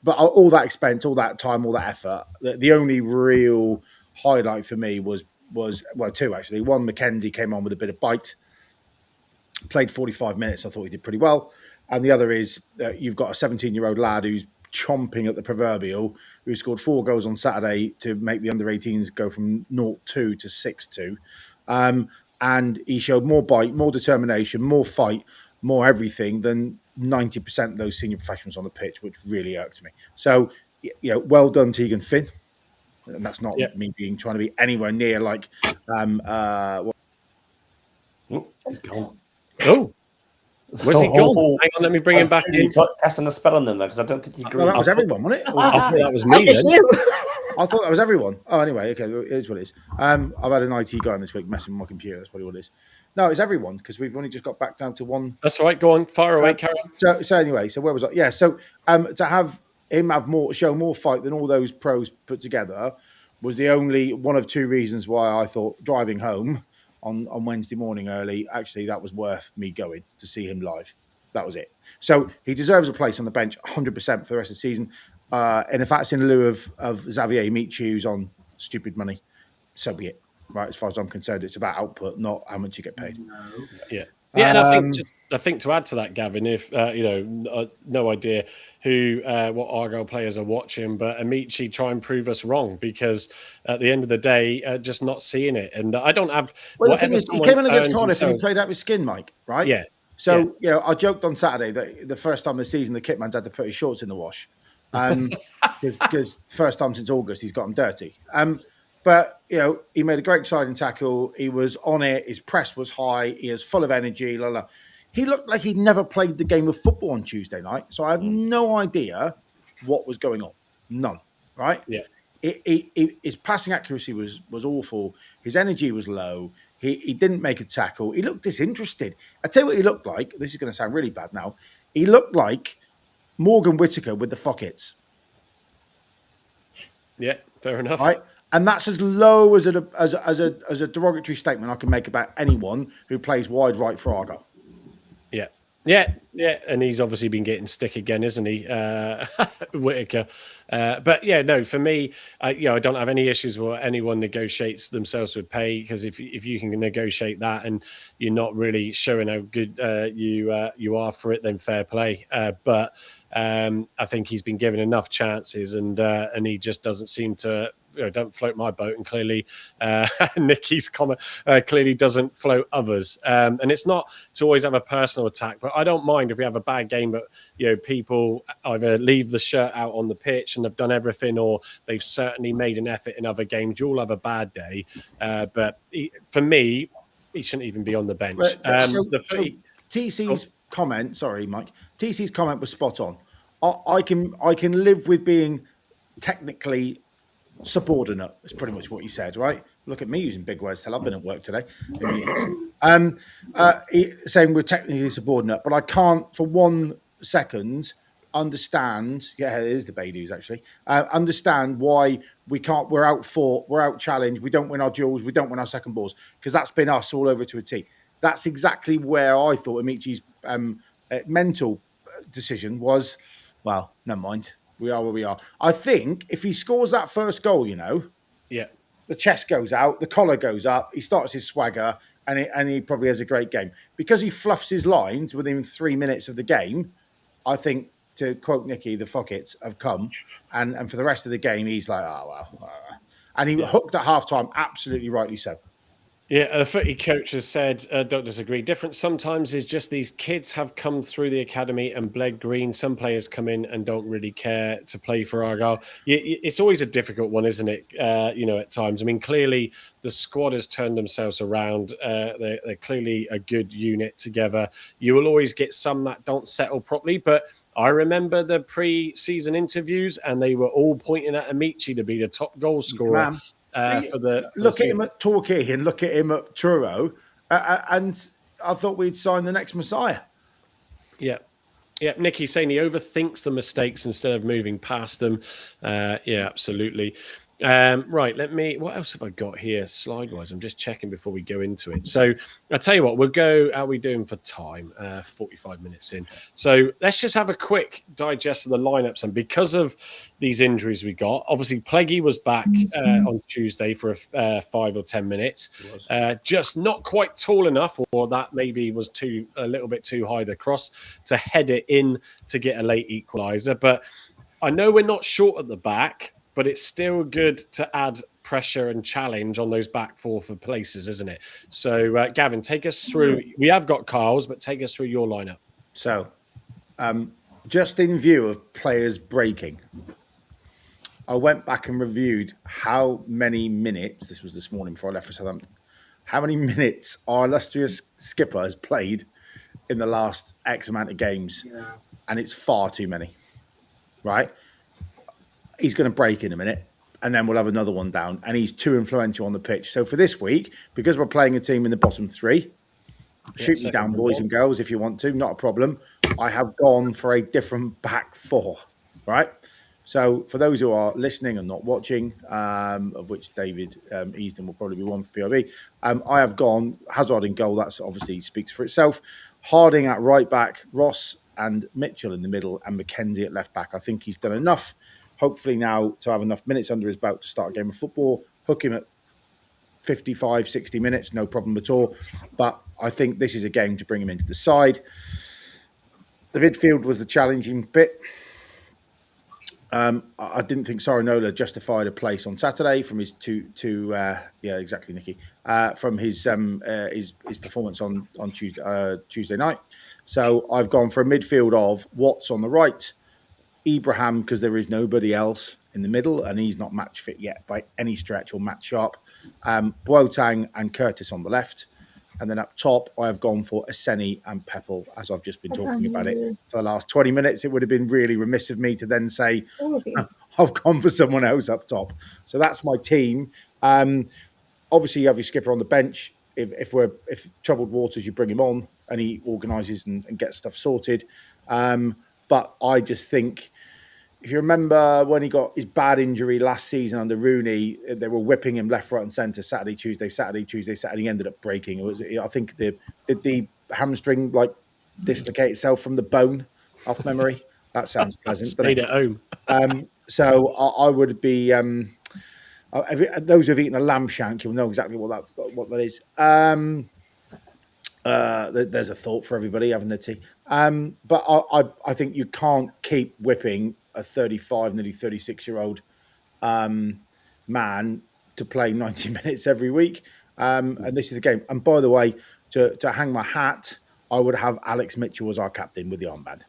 all that expense, all that time, all that effort. The only real highlight for me was two actually. One, Mackenzie came on with a bit of bite. Played 45 minutes. I thought he did pretty well. And the other is you've got a 17-year-old lad who's chomping at the proverbial, who scored 4 goals on Saturday to make the under-18s go from 0-2 to 6-2. And he showed more bite, more determination, more fight, more everything than 90% of those senior professionals on the pitch, which really irked me. So, well done, Tegan Finn. And that's not me trying to be anywhere near like. He's gone. Oh, where's he gone? Hang on, let me bring him back in. Casting a spell on them because I don't think he agreed. Well, that was everyone, wasn't it? I thought that was me then. I thought that was everyone. Oh, anyway, okay, it is what it is. I've had an IT guy on this week messing with my computer. That's probably what it is. No, it's everyone because we've only just got back down to one. That's all right. Go on, fire away, Karen. So anyway, so where was I? Yeah, so to have him show more fight than all those pros put together was the only one of 2 reasons why I thought driving home on Wednesday morning early, actually that was worth me going to see him live. That was it. So he deserves a place on the bench 100% for the rest of the season. And if that's in lieu of Xavier Michu, who's on stupid money, so be it. Right, as far as I'm concerned, it's about output, not how much you get paid. Yeah. Yeah, and I think to add to that, Gavin, if no idea what Argyle players are watching, but Amici try and prove us wrong because at the end of the day, just not seeing it. And I don't have. Well, the thing is, he came in against Cardiff and he played out with skin, Mike. Right? Yeah. So I joked on Saturday that the first time this season the kitman's had to put his shorts in the wash because first time since August he's got them dirty. But, he made a great sliding tackle. He was on it. His press was high. He is full of energy. La, la. He looked like he'd never played the game of football on Tuesday night. So I have no idea what was going on. None. Right? Yeah. His passing accuracy was awful. His energy was low. He didn't make a tackle. He looked disinterested. I tell you what he looked like. This is going to sound really bad now. He looked like Morgan Whittaker with the Fockets. Yeah, fair enough. Right? And that's as low as a derogatory statement I can make about anyone who plays wide right for Argyle. Yeah, and he's obviously been getting stick again, isn't he, Whitaker? But yeah, no, for me, I don't have any issues with anyone negotiates themselves with pay, because if you can negotiate that and you're not really showing how good you are for it, then fair play. But I think he's been given enough chances, and he just doesn't seem to. Don't float my boat, and clearly Nicky's comment clearly doesn't float others. And it's not to always have a personal attack, but I don't mind if we have a bad game, but people either leave the shirt out on the pitch and have done everything, or they've certainly made an effort in other games. You'll have a bad day, but for me, he shouldn't even be on the bench. TC's comment, sorry, Mike. TC's comment was spot on. I can live with being technically subordinate. Is pretty much what he said, right? Look at me using big words till I've been at work today. Saying we're technically subordinate, but I can't for 1 second understand. Yeah, it is the Beidous actually. Understand why we can't. We're out fought. We're out challenged. We don't win our duels. We don't win our second balls, because that's been us all over to a T. That's exactly where I thought Amichi's mental decision was. Well, never mind. We are where we are. I think if he scores that first goal, the chest goes out, the collar goes up, he starts his swagger, and he probably has a great game. Because he fluffs his lines within 3 minutes of the game, I think, to quote Nicky, the fuckets have come. And for the rest of the game, he's like, oh, well. And he hooked at half-time, absolutely rightly so. Yeah, the footy coach has said, don't disagree. Different sometimes is just these kids have come through the academy and bled green. Some players come in and don't really care to play for Argyle. It's always a difficult one, isn't it? At times. I mean, clearly the squad has turned themselves around. They're clearly a good unit together. You will always get some that don't settle properly, but I remember the pre-season interviews, and they were all pointing at Amici to be the top goal scorer. Look at him at Torquay and look at him at Truro, and I thought we'd sign the next Messiah. Yeah, Nicky's saying he overthinks the mistakes instead of moving past them. Yeah, absolutely. Right, what else have I got here slide-wise? I'm just checking before we go into it. So I'll tell you what, we'll go, how are we doing for time? 45 minutes in. So let's just have a quick digest of the lineups. And because of these injuries we got, obviously Pleggy was back on Tuesday for 5 or 10 minutes. Just not quite tall enough, or that maybe was a little bit too high, the cross, to head it in to get a late equaliser. But I know we're not short at the back, but it's still good to add pressure and challenge on those back four for places, isn't it? So, Gavin, take us through. We have got Kyle's, but take us through your lineup. So, just in view of players breaking, I went back and reviewed how many minutes, this was this morning before I left for Southampton, how many minutes our illustrious skipper has played in the last X amount of games. Yeah. And it's far too many, right? He's going to break in a minute, and then we'll have another one down, and he's too influential on the pitch. So for this week, because we're playing a team in the bottom three, shoot me down, boys and girls, if you want to, not a problem. I have gone for a different back four, right? So for those who are listening and not watching, of which David Easton will probably be one for PRV, I have gone Hazard in goal. That's obviously speaks for itself. Harding at right back, Ross and Mitchell in the middle, and McKenzie at left back. I think he's done enough, hopefully now, to have enough minutes under his belt to start a game of football. Hook him at 55, 60 minutes, no problem at all. But I think this is a game to bring him into the side. The midfield was the challenging bit. I didn't think Sorinola justified a place on Saturday from his exactly, Nicky, from his performance on Tuesday night. So I've gone for a midfield of Watts on the right, Ibrahim, because there is nobody else in the middle, and he's not match fit yet by any stretch, or match sharp. Boateng and Curtis on the left. And then up top, I have gone for Aseni and Peppel, as I've just been talking about it for the last 20 minutes. It would have been really remiss of me to then say, I've gone for someone else up top. So that's my team. Obviously, you have your skipper on the bench. If troubled waters, you bring him on and he organises and gets stuff sorted. But I just think if you remember when he got his bad injury last season under Rooney, they were whipping him left, right, and centre Saturday, Tuesday, Saturday, Tuesday, Saturday. He ended up breaking. It was, I think, did the hamstring like dislocate itself from the bone off memory? That sounds pleasant. Stayed at home. So I would be. Those who've eaten a lamb shank, you'll know exactly what that is. There's a thought for everybody having their tea. But I think you can't keep whipping a 35, nearly 36-year-old man to play 90 minutes every week. And this is the game. And by the way, to hang my hat, I would have Alex Mitchell as our captain with the armband.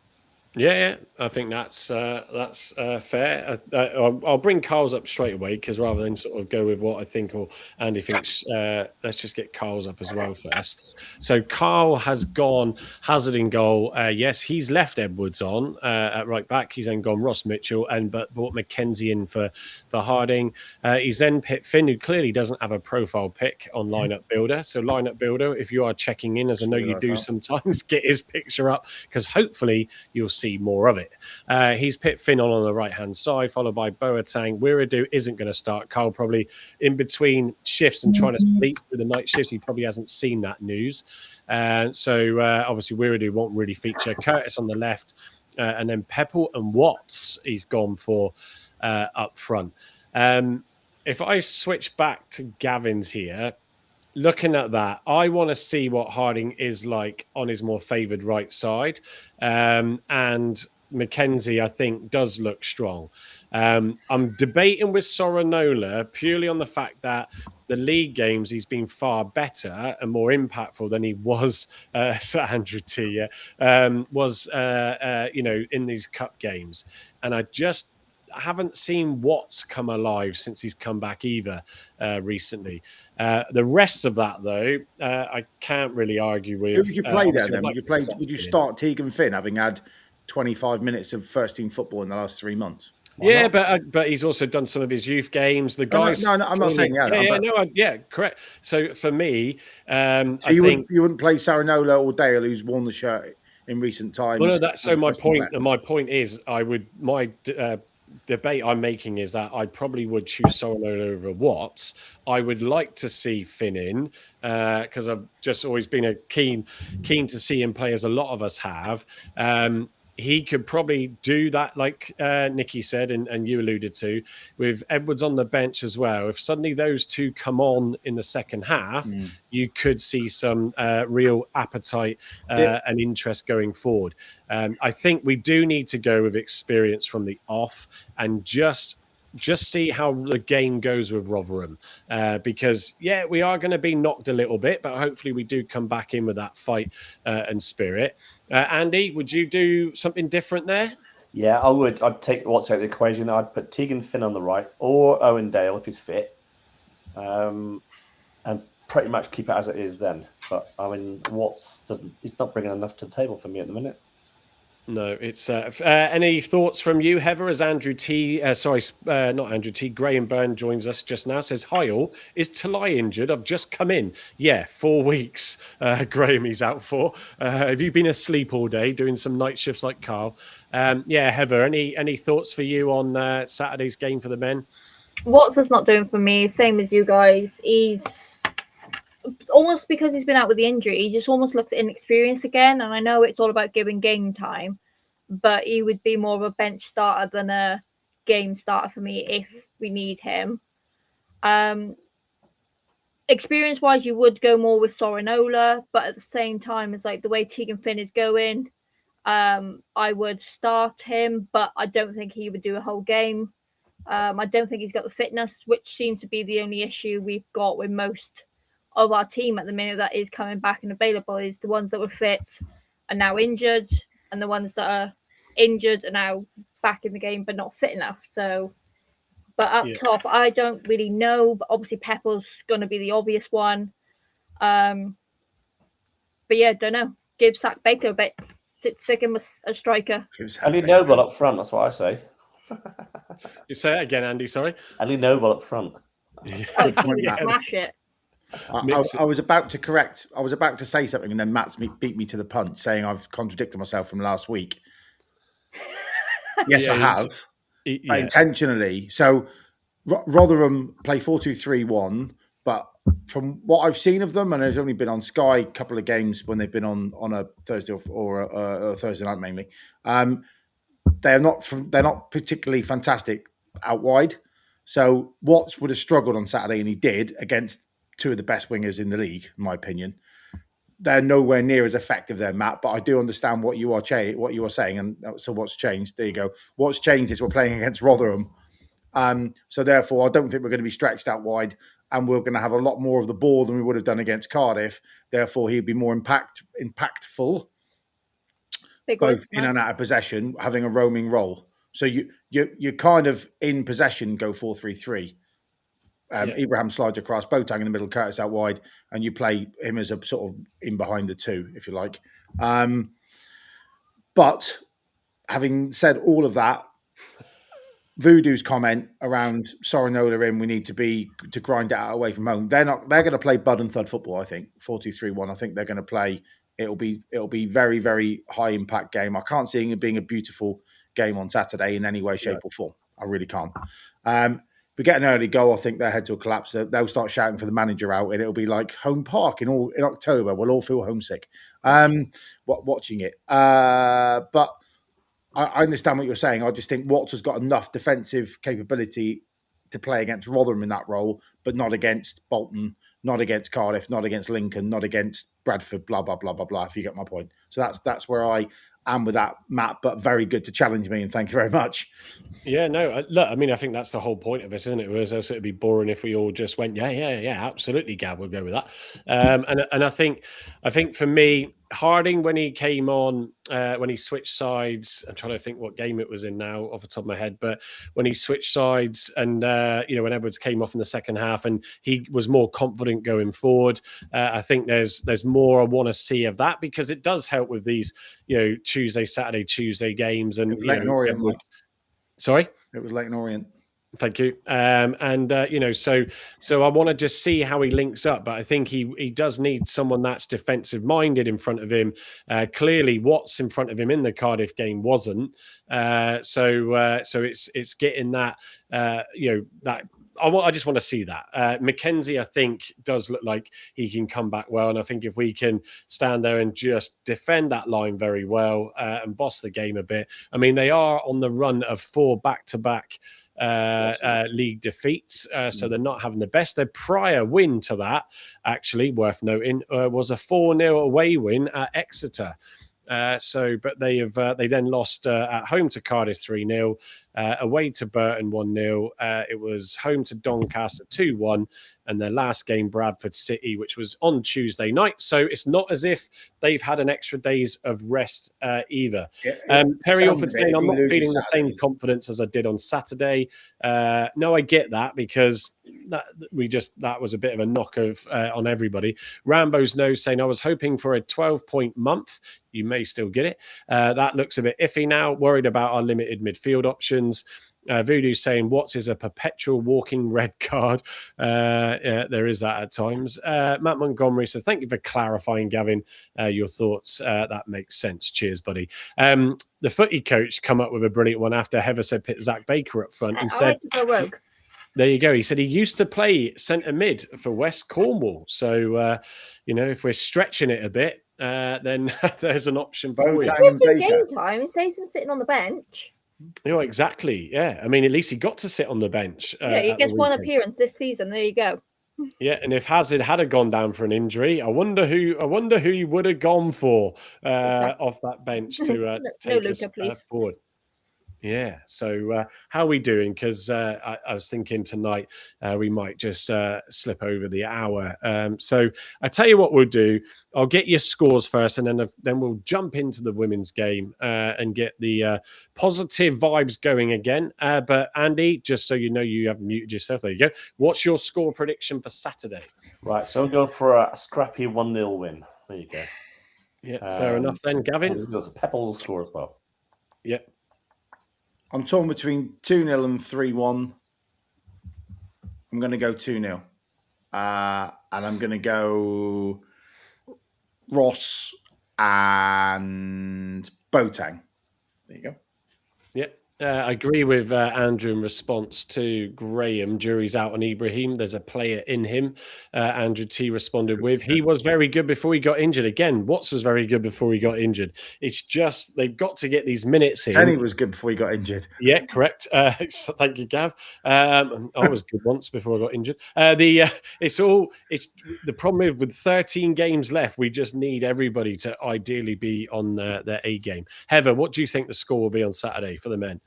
Yeah, I think that's fair. I'll bring Carl's up straight away because rather than sort of go with what I think or Andy thinks, let's just get Carl's up as well first. So Carl has gone Hazard in goal. Yes, he's left Edwards on at right back. He's then gone Ross Mitchell but brought McKenzie in for Harding. He's then picked Finn, who clearly doesn't have a profile pick on Lineup Builder. So Lineup Builder, if you are checking in, as I know you do sometimes, get his picture up because hopefully you'll see more of it. He's picked Finn on the right-hand side, followed by Boateng. Wiradou isn't going to start. Carl probably in between shifts and trying to sleep through the night shifts. He probably hasn't seen that news. So obviously Wiradou won't really feature. Curtis on the left, and then Peppel and Watts he's gone for up front. If I switch back to Gavin's here, looking at that, I want to see what Harding is like on his more favoured right side. And McKenzie, I think, does look strong. I'm debating with Sorinola purely on the fact that the league games, he's been far better and more impactful than he was, Sir Andrew T, in these cup games. And I haven't seen Watts come alive since he's come back either recently. The rest of that, though, I can't really argue with. Who would you play there then? Would you start Tegan Finn, having had 25 minutes of first team football in the last 3 months? Yeah, but he's also done some of his youth games. The guys, no, I'm not saying correct. So for me, so you wouldn't play Sarinola or Dale, who's worn the shirt in recent times. Well, no, that's so my point. My point is, debate I'm making is that I probably would choose Sorinola over Watts. I would like to see Finn in because I've just always been keen to see him play, as a lot of us have. He could probably do that, like Nicky said, and you alluded to, with Edwards on the bench as well. If suddenly those two come on in the second half, you could see some real appetite and interest going forward. I think we do need to go with experience from the off and just see how the game goes with Rotherham. Because, we are going to be knocked a little bit, but hopefully we do come back in with that fight and spirit. Andy, would you do something different there? Yeah, I would. I'd take Watts out of the equation. I'd put Tegan Finn on the right or Owen Dale if he's fit. And pretty much keep it as it is then. But, I mean, Watts he's not bringing enough to the table for me at the minute. No, it's any thoughts from you, Heather? As Andrew T, not Andrew T, Graham Byrne joins us just now. Says, "Hi all, is Talai injured? I've just come in. Yeah, 4 weeks. Graham, he's out for. Have you been asleep all day doing some night shifts like Carl? Heather, any thoughts for you on Saturday's game for the men? Watts is not doing for me. Same as you guys. He's almost, because he's been out with the injury, he just almost looks inexperienced again. And I know it's all about giving game time, but he would be more of a bench starter than a game starter for me if we need him. Experience-wise, you would go more with Sorinola, but at the same time, it's like the way Tegan Finn is going, I would start him, but I don't think he would do a whole game. I don't think he's got the fitness, which seems to be the only issue we've got with most of our team at the minute that is coming back and available, is the ones that were fit are now injured, and the ones that are injured are now back in the game but not fit enough. So, but up top, I don't really know. But obviously, Peppel's going to be the obvious one. But don't know. Give Zach Baker a bit. Stick him a striker. Ali Noble up front. That's what I say. You say it again, Andy. Sorry. Ali Noble up front. Smash it. I was about to correct. I was about to say something, and then Matt's beat me to the punch, saying I've contradicted myself from last week. Yes, I have. but intentionally. So Rotherham play 4-2-3-1, but from what I've seen of them, and there's only been on Sky a couple of games when they've been on a Thursday or a Thursday night mainly. They're not particularly fantastic out wide. So Watts would have struggled on Saturday, and he did against two of the best wingers in the league, in my opinion. They're nowhere near as effective there, Matt. But I do understand what you are saying, and so what's changed? There you go. What's changed is we're playing against Rotherham, so therefore I don't think we're going to be stretched out wide, and we're going to have a lot more of the ball than we would have done against Cardiff. Therefore, he'd be more impactful, both in and out of possession, having a roaming role. So you're kind of in possession, go 4-3-3. Ibrahim slides across, Boateng in the middle, Curtis out wide, and you play him as a sort of in behind the two, if you like. But having said all of that, Voodoo's comment around Sorinola in, we need to grind it out away from home. They're going to play bud and thud football, I think. 4-2-3-1. I think they're going to play. It'll be very, very high impact game. I can't see it being a beautiful game on Saturday in any way, shape, or form. I really can't. We get an early goal, I think their heads will collapse. They'll start shouting for the manager out, and it'll be like home park in October. We'll all feel homesick watching it. But I understand what you're saying. I just think Watts has got enough defensive capability to play against Rotherham in that role, but not against Bolton, not against Cardiff, not against Lincoln, not against Bradford, blah, blah, blah, blah, blah, if you get my point. So that's where I am with that, Matt, but very good to challenge me, and thank you very much. Yeah, no, look, I mean, I think that's the whole point of this, isn't it? Whereas it'd be boring if we all just went, yeah, absolutely, Gav, we'll go with that. And I think for me, Harding, when he came on, when he switched sides, I'm trying to think what game it was in now off the top of my head, but when he switched sides and, when Edwards came off in the second half and he was more confident going forward, I think there's more I want to see of that, because it does help with these, Tuesday, Saturday, Tuesday games. And Leighton Orient, sorry? It was Leighton Orient. Thank you. So I want to just see how he links up, but I think he does need someone that's defensive minded in front of him. Clearly, Watts in front of him in the Cardiff game wasn't. So it's getting that. That. I just want to see that. Mackenzie, I think, does look like he can come back well. And I think if we can stand there and just defend that line very well and boss the game a bit. I mean, they are on the run of 4 back-to-back league defeats. So they're not having the best. Their prior win to that, actually, worth noting, was a 4-0 away win at Exeter. But they then lost at home to Cardiff 3-0, away to Burton 1-0. It was home to Doncaster 2-1, and their last game, Bradford City, which was on Tuesday night. So it's not as if they've had an extra days of rest either. Terry Alford saying, I'm not feeling the same confidence as I did on Saturday. No, I get that, because that was a bit of a knock on everybody. Rambo's nose saying, I was hoping for a 12-point month. You may still get it. That looks a bit iffy now. Worried about our limited midfield options. Voodoo saying, Watts is a perpetual walking red card. There is that at times. Matt Montgomery said, thank you for clarifying, Gavin, your thoughts. That makes sense. Cheers, buddy. The footy coach come up with a brilliant one after Heather said put Zach Baker up front and said, there you go. He said he used to play centre mid for West Cornwall. So, if we're stretching it a bit, then there's an option for you. Give him game time and saves him sitting on the bench. Exactly. Yeah. I mean, at least he got to sit on the bench. He gets one appearance this season. There you go. Yeah, and if Hazard had gone down for an injury, I wonder who he would have gone for off that bench to take us forward. Yeah. So how are we doing? Because I was thinking tonight we might just slip over the hour. So I tell you what we'll do. I'll get your scores first, and then we'll jump into the women's game and get the positive vibes going again. But Andy, just so you know, you have muted yourself. There you go. What's your score prediction for Saturday? Right. So I'll go for a scrappy 1-0 win. There you go. Yeah. Fair enough then, Gavin. There's a Pepper will score as well. Yeah. I'm torn between 2-0 and 3-1. I'm going to go 2-0. And I'm going to go Ross and Boateng. There you go. Yeah. I agree with Andrew in response to Graham. Jury's out on Ibrahim. There's a player in him. Andrew T responded with, he was very good before he got injured. Again, Watts was very good before he got injured. It's just they've got to get these minutes in. Kenny was good before he got injured. Yeah, correct. So thank you, Gav. I was good once before I got injured. It's the problem with 13 games left. We just need everybody to ideally be on their A game. Heather, what do you think the score will be on Saturday for the men?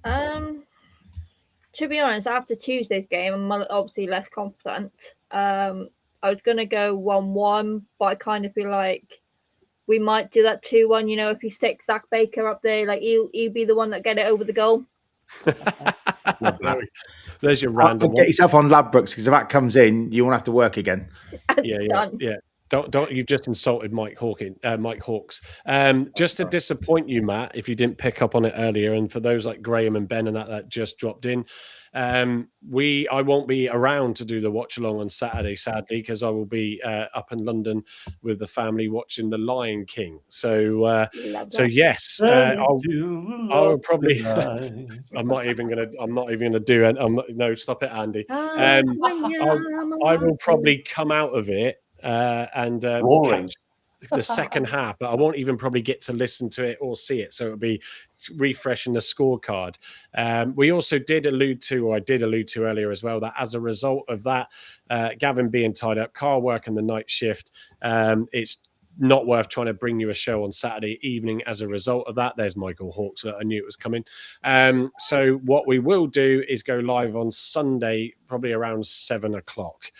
To be honest, after Tuesday's game, I'm obviously less confident. I was going to go 1-1, but I kind of feel like we might do that 2-1. You know, if you stick Zach Baker up there, like he'll be the one that get it over the goal. Love that. There's your random. Get yourself on Ladbrokes, because if that comes in, you won't have to work again. Yeah. Don't you've just insulted Mike Hawks. Just to disappoint you, Matt, if you didn't pick up on it earlier, and for those like Graham and Ben and that just dropped in, I won't be around to do the watch along on Saturday, sadly, because I will be up in London with the family watching The Lion King. So yes, I'll probably. I'm not even gonna do it. No, stop it, Andy. I will probably come out of it. And catch the second half, but I won't even probably get to listen to it or see it. So it'll be refreshing the scorecard. We also did allude to, or I did allude to earlier as well, that as a result of that, Gavin being tied up, Carl working the night shift, it's not worth trying to bring you a show on Saturday evening as a result of that. There's Michael Hawks. I knew it was coming. So what we will do is go live on Sunday, probably around 7 o'clock.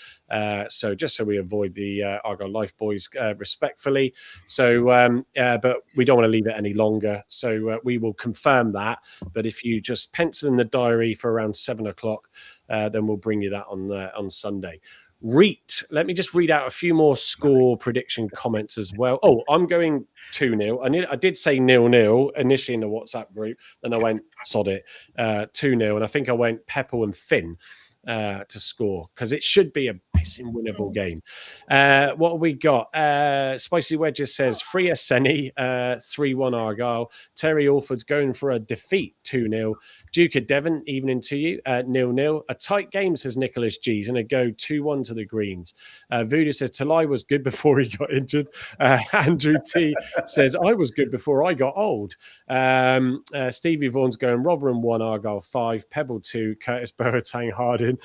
So just so we avoid the Argyle Life boys respectfully. So, but we don't want to leave it any longer. So we will confirm that. But if you just pencil in the diary for around 7 o'clock, then we'll bring you that on Sunday. Let me just read out a few more score prediction comments as well. Oh, I'm going 2-0. I did say 0-0 initially in the WhatsApp group. Then I went, sod it, 2-0. And I think I went Pepple and Finn to score, because it should be a pissing winnable game. What have we got? Spicy Wedges says 3 Senny, 3-1 Argyle. Terry Alford's going for a defeat, 2-0. Duke of Devon, evening to you, 0-0. A tight game, says Nicholas G's, and a go 2-1 to the Greens. Voodoo says Talai was good before he got injured. Andrew T says I was good before I got old. Stevie Vaughan's going Rotherham 1, Argyle 5, Pebble 2, Curtis Boateng Harding.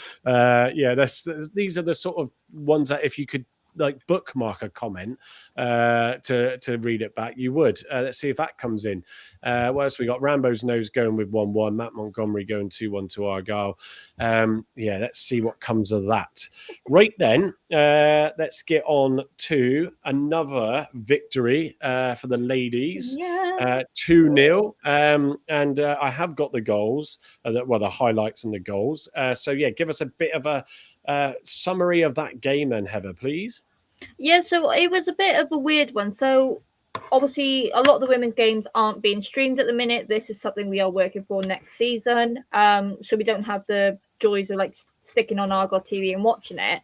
These are the sort of ones that if you could like bookmark a comment to read it back, you would. Let's see if that comes in. What else we got? Rambo's Nose going with 1-1. Matt Montgomery going 2-1 to Argyle. Let's see what comes of that. Right then, let's get on to another victory for the ladies. Yes. 2-0. And I have got the goals, the highlights and the goals. Give us a bit of a summary of that game then, Heather, please. Yeah, so it was a bit of a weird one. So obviously a lot of the women's games aren't being streamed at the minute. This is something we are working for next season. So we don't have the joys of like sticking on Argyle TV and watching it.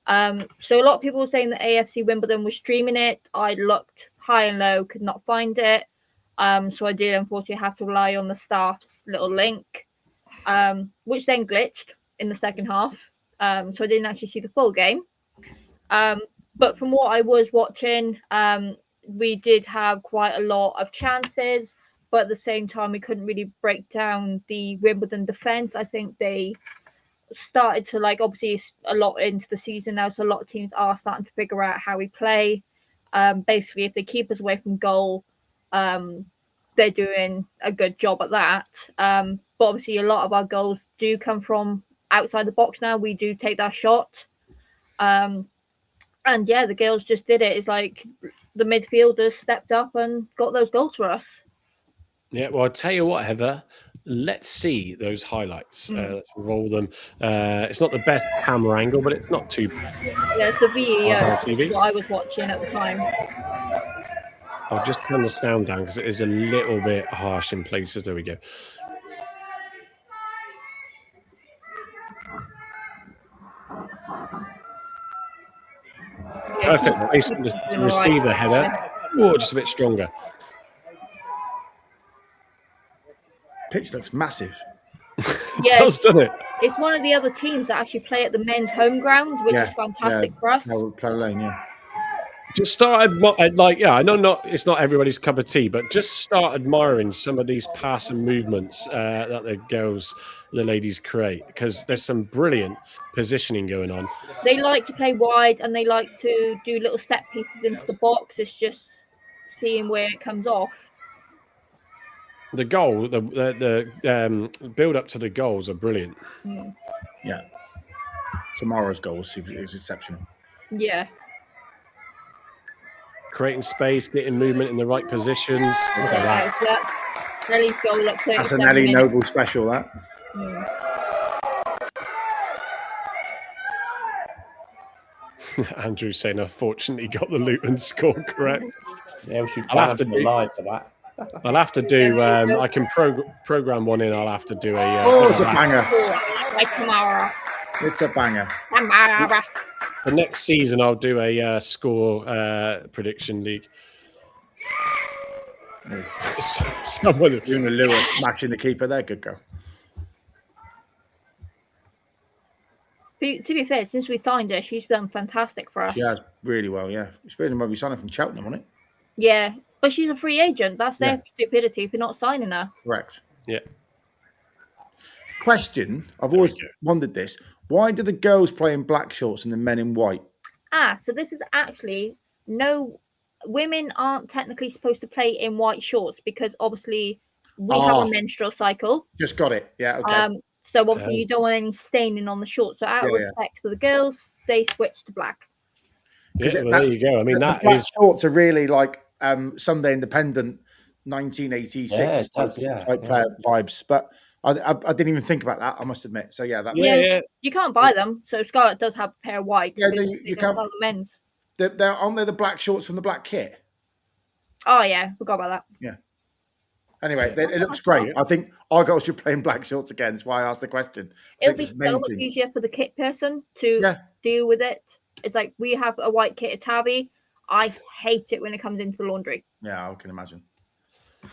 So a lot of people were saying that AFC Wimbledon was streaming it. I looked high and low, could not find it. So I did unfortunately have to rely on the staff's little link, which then glitched in the second half. So I didn't actually see the full game. But from what I was watching, we did have quite a lot of chances, but at the same time, we couldn't really break down the Wimbledon defense. I think they started to, like, obviously it's a lot into the season now, so a lot of teams are starting to figure out how we play. Basically, if they keep us away from goal, they're doing a good job at that. But obviously, a lot of our goals do come from outside the box now. We do take that shot. And yeah, the girls just did it. It's like the midfielders stepped up and got those goals for us. Yeah, well, I'll tell you what, Heather, let's see those highlights. Let's roll them. It's not the best camera angle, but it's not too bad. Yeah, it's the VEO. It's what I was watching at the time. I'll just turn the sound down because it is a little bit harsh in places. There we go. Perfect placement to receive the header. Oh, just a bit stronger. Pitch looks massive. Yeah, Does, doesn't it? it's one of the other teams that actually play at the men's home ground, which is fantastic for us. Plough Lane, yeah. Just start I know it's not everybody's cup of tea, but just start admiring some of these pass and movements that the ladies create, because there's some brilliant positioning going on. They like to play wide and they like to do little set pieces into the box. It's just seeing where it comes off. The goal, the build up to the goals are brilliant. Yeah. Tomorrow's goal is exceptional. Yeah. Creating space, getting movement in the right positions. Look at that. So that's Nellie's goal at 37 That's a Nelly minutes. Noble special, that. Andrew saying, unfortunately, got the Luton score correct. Yeah, we should I'll have to do live for that. I'll have to do. I can program one in. I'll have to do a. It's a banger. Like tomorrow. It's a banger. Tomorrow. The next season, I'll do a score prediction league. Someone, Una Lewis smashing the keeper there. Good go. To be fair, since we signed her, she's done fantastic for us. She has really well, yeah. It's been when we signed her from Cheltenham, wasn't it? Yeah, but she's a free agent. That's their stupidity for not signing her. Correct. Yeah. Question. I've always wondered this. Why do the girls play in black shorts and the men in white? So this is actually women aren't technically supposed to play in white shorts because obviously we have a menstrual cycle. Just got it. Yeah, okay. So obviously you don't want any staining on the shorts. So out of respect for the girls, they switch to black. Yeah, well, there you go. I mean, the black shorts are really like Sunday Independent 1986 type vibes. But I didn't even think about that, I must admit. So yeah, you can't buy them. So Scarlett does have a pair of white. Yeah, no, you can't. Sell the men's. Aren't they the black shorts from the black kit? Oh yeah, forgot about that. Yeah. Anyway, it looks great. I think Argyle should play in black shorts again. That's why I asked the question. It'll be so much easier for the kit person to deal with it. It's like we have a white kit at Tabby. I hate it when it comes into the laundry. Yeah, I can imagine.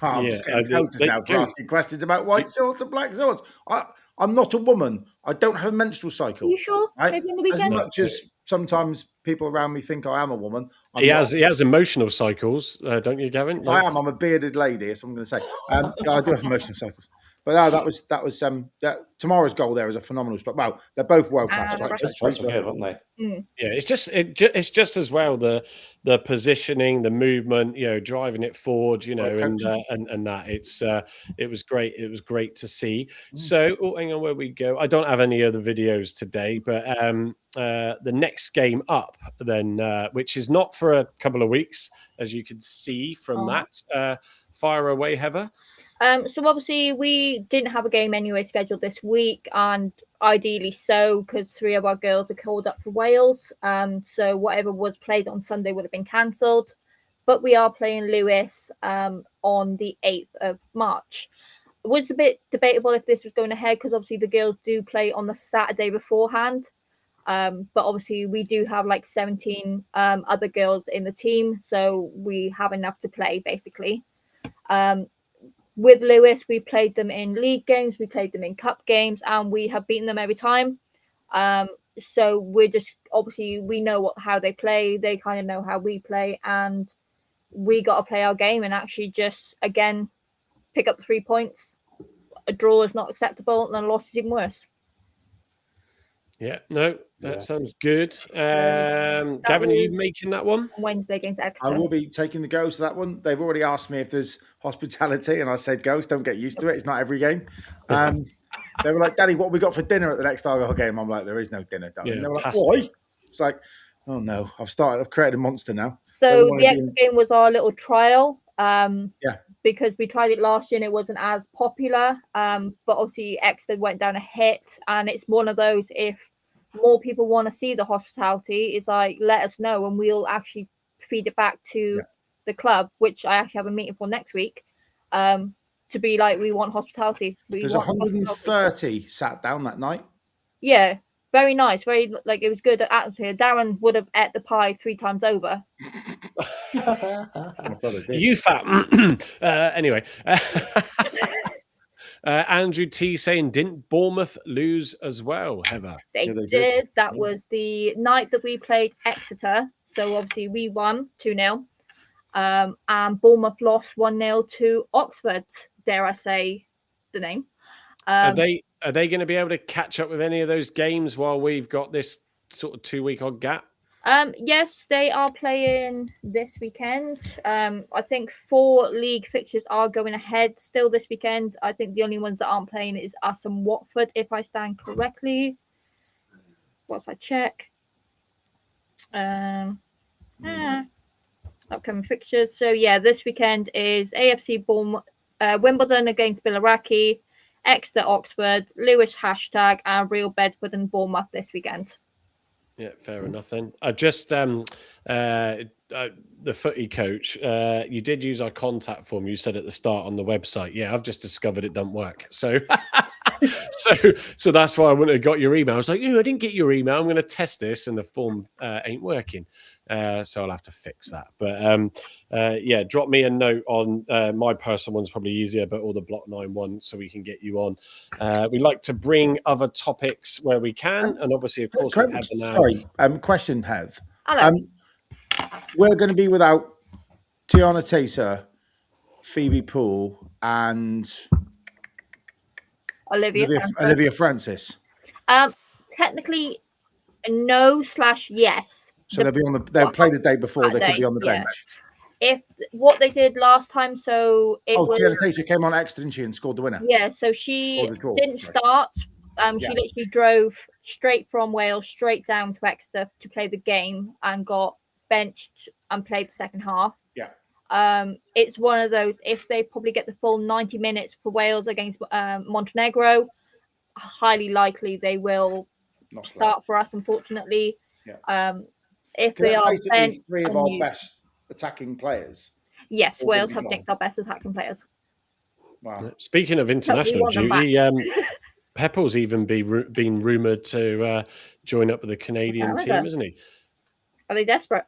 I'm just getting pelters now for asking questions about white shorts and black shorts. I'm not a woman. I don't have a menstrual cycle. Are you sure? Right? Maybe on the weekend? As much as sometimes people around me think I am a woman. He has emotional cycles, don't you, Gavin? I am. I'm a bearded lady, so I'm going to say. I do have emotional cycles. But no, that was tomorrow's goal. There is a phenomenal strike. Wow, they're both world class strikes. Good, aren't they? Yeah, it's just as well the positioning, the movement, driving it forward, and that it was great. It was great to see. So, hang on, where we go. I don't have any other videos today, but the next game up, then, which is not for a couple of weeks, as you can see from that. Fire away, Heather. So obviously we didn't have a game anyway scheduled this week, and ideally so, because 3 of our girls are called up for Wales. So whatever was played on Sunday would have been cancelled. But we are playing Lewis on the 8th of March. It was a bit debatable if this was going ahead, because obviously the girls do play on the Saturday beforehand. But obviously we do have like 17 other girls in the team, so we have enough to play basically. With Lewis, we played them in league games, we played them in cup games, and we have beaten them every time. So we're just, obviously, we know how they play. They kind of know how we play, and we got to play our game and actually just, again, pick up 3 points. A draw is not acceptable, and a loss is even worse. Yeah, no, that sounds good. Gavin, are you making that one? Wednesday against Exeter. I will be taking the Ghost to that one. They've already asked me if there's hospitality, and I said, Ghost, don't get used to it. It's not every game. They were like, Daddy, what have we got for dinner at the next Argyle game? I'm like, there is no dinner, darling. Yeah, they were like, why? It's like, oh no, I've created a monster now. So the Exeter game was our little trial. Because we tried it last year and it wasn't as popular. But obviously Exeter went down a hit, and it's one of those, if more people want to see the hospitality, it's like, let us know and we'll actually feed it back to the club, which I actually have a meeting for next week, to be like, we want hospitality. There's 130 sat down that night. Yeah, very nice. Very, like, it was good atmosphere. Darren would have ate the pie 3 times over. You fat. Anyway. Andrew T saying, didn't Bournemouth lose as well, Heather? They Yeah, they did. did. That was the night that we played Exeter. So obviously we won 2-0. And Bournemouth lost 1-0 to Oxford, dare I say the name. Are they going to be able to catch up with any of those games while we've got this sort of 2-week odd gap? Yes, they are playing this weekend. I think 4 league fixtures are going ahead still this weekend. I think the only ones that aren't playing is us and Watford, if I stand correctly. Whilst I check. Upcoming fixtures. So yeah, this weekend is AFC Bournemouth, Wimbledon against Billericay, Exeter Oxford, Lewis #, and Real Bedford and Bournemouth this weekend. Yeah, fair enough then. I just the footy coach, you did use our contact form you said at the start on the website. Yeah, I've just discovered it doesn't work. So so that's why I wouldn't have got your email. I was like, I didn't get your email. I'm going to test this and the form ain't working. So I'll have to fix that. But yeah, drop me a note on my personal one's probably easier, but all the Block 9 ones so we can get you on. We like to bring other topics where we can, and obviously, of course, we have now. Sorry, question, Hev. Hello. We're going to be without Tiana Taser, Phoebe Poole, and Olivia Francis. Technically, no/yes. So they'll be on they'll play the day before. They could be on the bench. If what they did last time, so it was. Tiana Taser came on extra, didn't she, and scored the winner? Yeah, so she didn't start. She literally drove straight from Wales straight down to Exeter to play the game and got benched and played the second half. Yeah. It's one of those, if they probably get the full 90 minutes for Wales against Montenegro, highly likely they will start for us, unfortunately. Yeah. If they are basically 3 of our best attacking players. Yes, Wales have nicked our best attacking players. Wow. Speaking of international duty, Peppel's even been rumoured to join up with the Canadian team, isn't he? Are they desperate?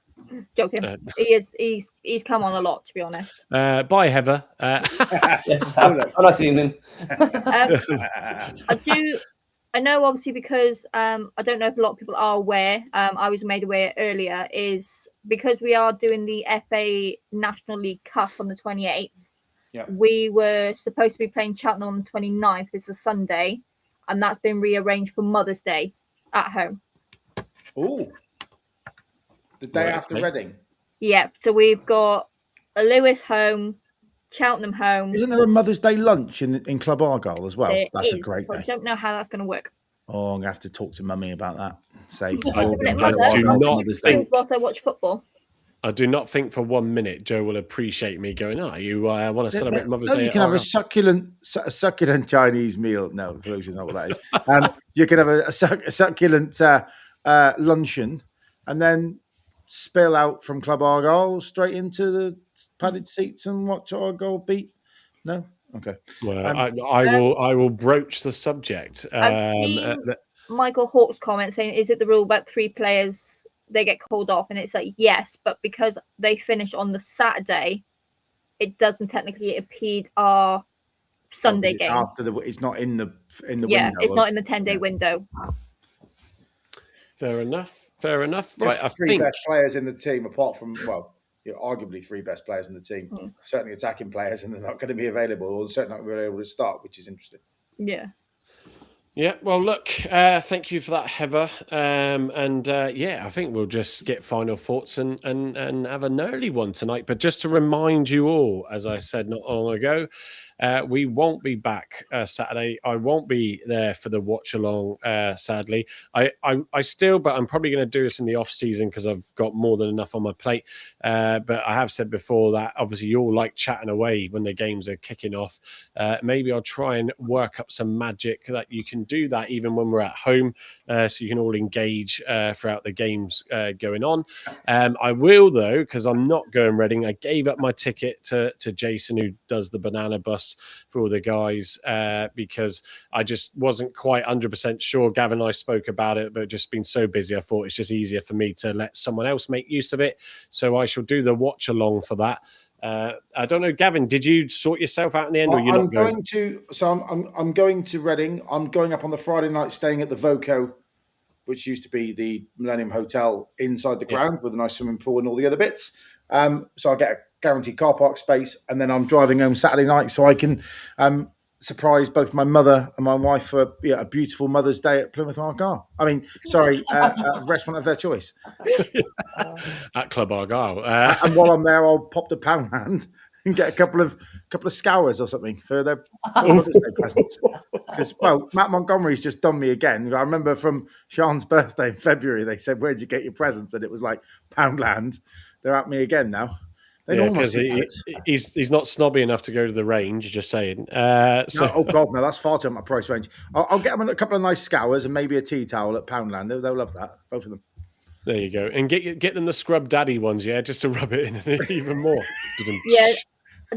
Joking. He's come on a lot, to be honest. Bye, Heather. Yes, have a nice evening. I know, obviously, because I don't know if a lot of people are aware. I was made aware earlier, is because we are doing the FA National League Cup on the 28th. Yeah. We were supposed to be playing Cheltenham on the 29th, which is a Sunday, and that's been rearranged for Mother's Day at home. Oh, the day after Reading. Yeah, so we've got a Lewis home, Cheltenham home. Isn't there a Mother's Day lunch in Club Argyle as well? That's a great day. I don't know how that's going to work. Oh, I'm going to have to talk to Mummy about that. Say, I watch football. I do not think for 1 minute Joe will appreciate me going, you want to celebrate Mother's Day? You can have a succulent Chinese meal. No, for those who know what that is. You can have a succulent luncheon and then spill out from Club Argyle straight into the padded seats and watch Argyle beat. No? Okay. Well, I will broach the subject. I've seen Michael Hawke's comment saying, is it the rule about 3 players they get called off? And it's like, yes, but because they finish on the Saturday, it doesn't technically impede our Sunday game. It's not in the window. Yeah, it's not in the 10-day window. Fair enough. Right, I think best players in the team, apart from arguably 3 best players in the team, certainly attacking players, and they're not going to be available, or certainly not going to be able to start, which is interesting. Yeah. Yeah, well, look, thank you for that, Heather. I think we'll just get final thoughts and have an early one tonight. But just to remind you all, as I said not long ago, we won't be back Saturday. I won't be there for the watch along, sadly. I still, but I'm probably going to do this in the off season because I've got more than enough on my plate. But I have said before that obviously you all like chatting away when the games are kicking off. Maybe I'll try and work up some magic that you can do that even when we're at home, so you can all engage throughout the games going on. I will, though, because I'm not going Reading. I gave up my ticket to Jason, who does the banana bus for all the guys, because I just wasn't quite 100% sure. Gavin and I spoke about it, but just been so busy, I thought it's just easier for me to let someone else make use of it. So I shall do the watch along for that I don't know, Gavin, did you sort yourself out in the end, or you're I'm not going? going to. So I'm going to Reading. I'm going up on the Friday night, staying at the Voco, which used to be the Millennium Hotel inside the ground with a nice swimming pool and all the other bits. So I get a guaranteed car park space, and then I'm driving home Saturday night so I can surprise both my mother and my wife for a beautiful Mother's Day at Plymouth Argyle. I mean, sorry, a restaurant of their choice. At Club Argyle. And while I'm there, I'll pop to Poundland and get a couple of scours or something for their Mother's Day presents. Because, well, Matt Montgomery's just done me again. I remember from Sean's birthday in February, they said, "Where'd you get your presents?" And it was like, Poundland. They're at me again now. They Yeah, know my because secrets. he's not snobby enough to go to the range, just saying. No, oh, God, no, that's far too much price range. I'll get them a couple of nice scours and maybe a tea towel at Poundland. They'll love that, both of them. There you go. And get them the Scrub Daddy ones, yeah, just to rub it in even more. Yeah.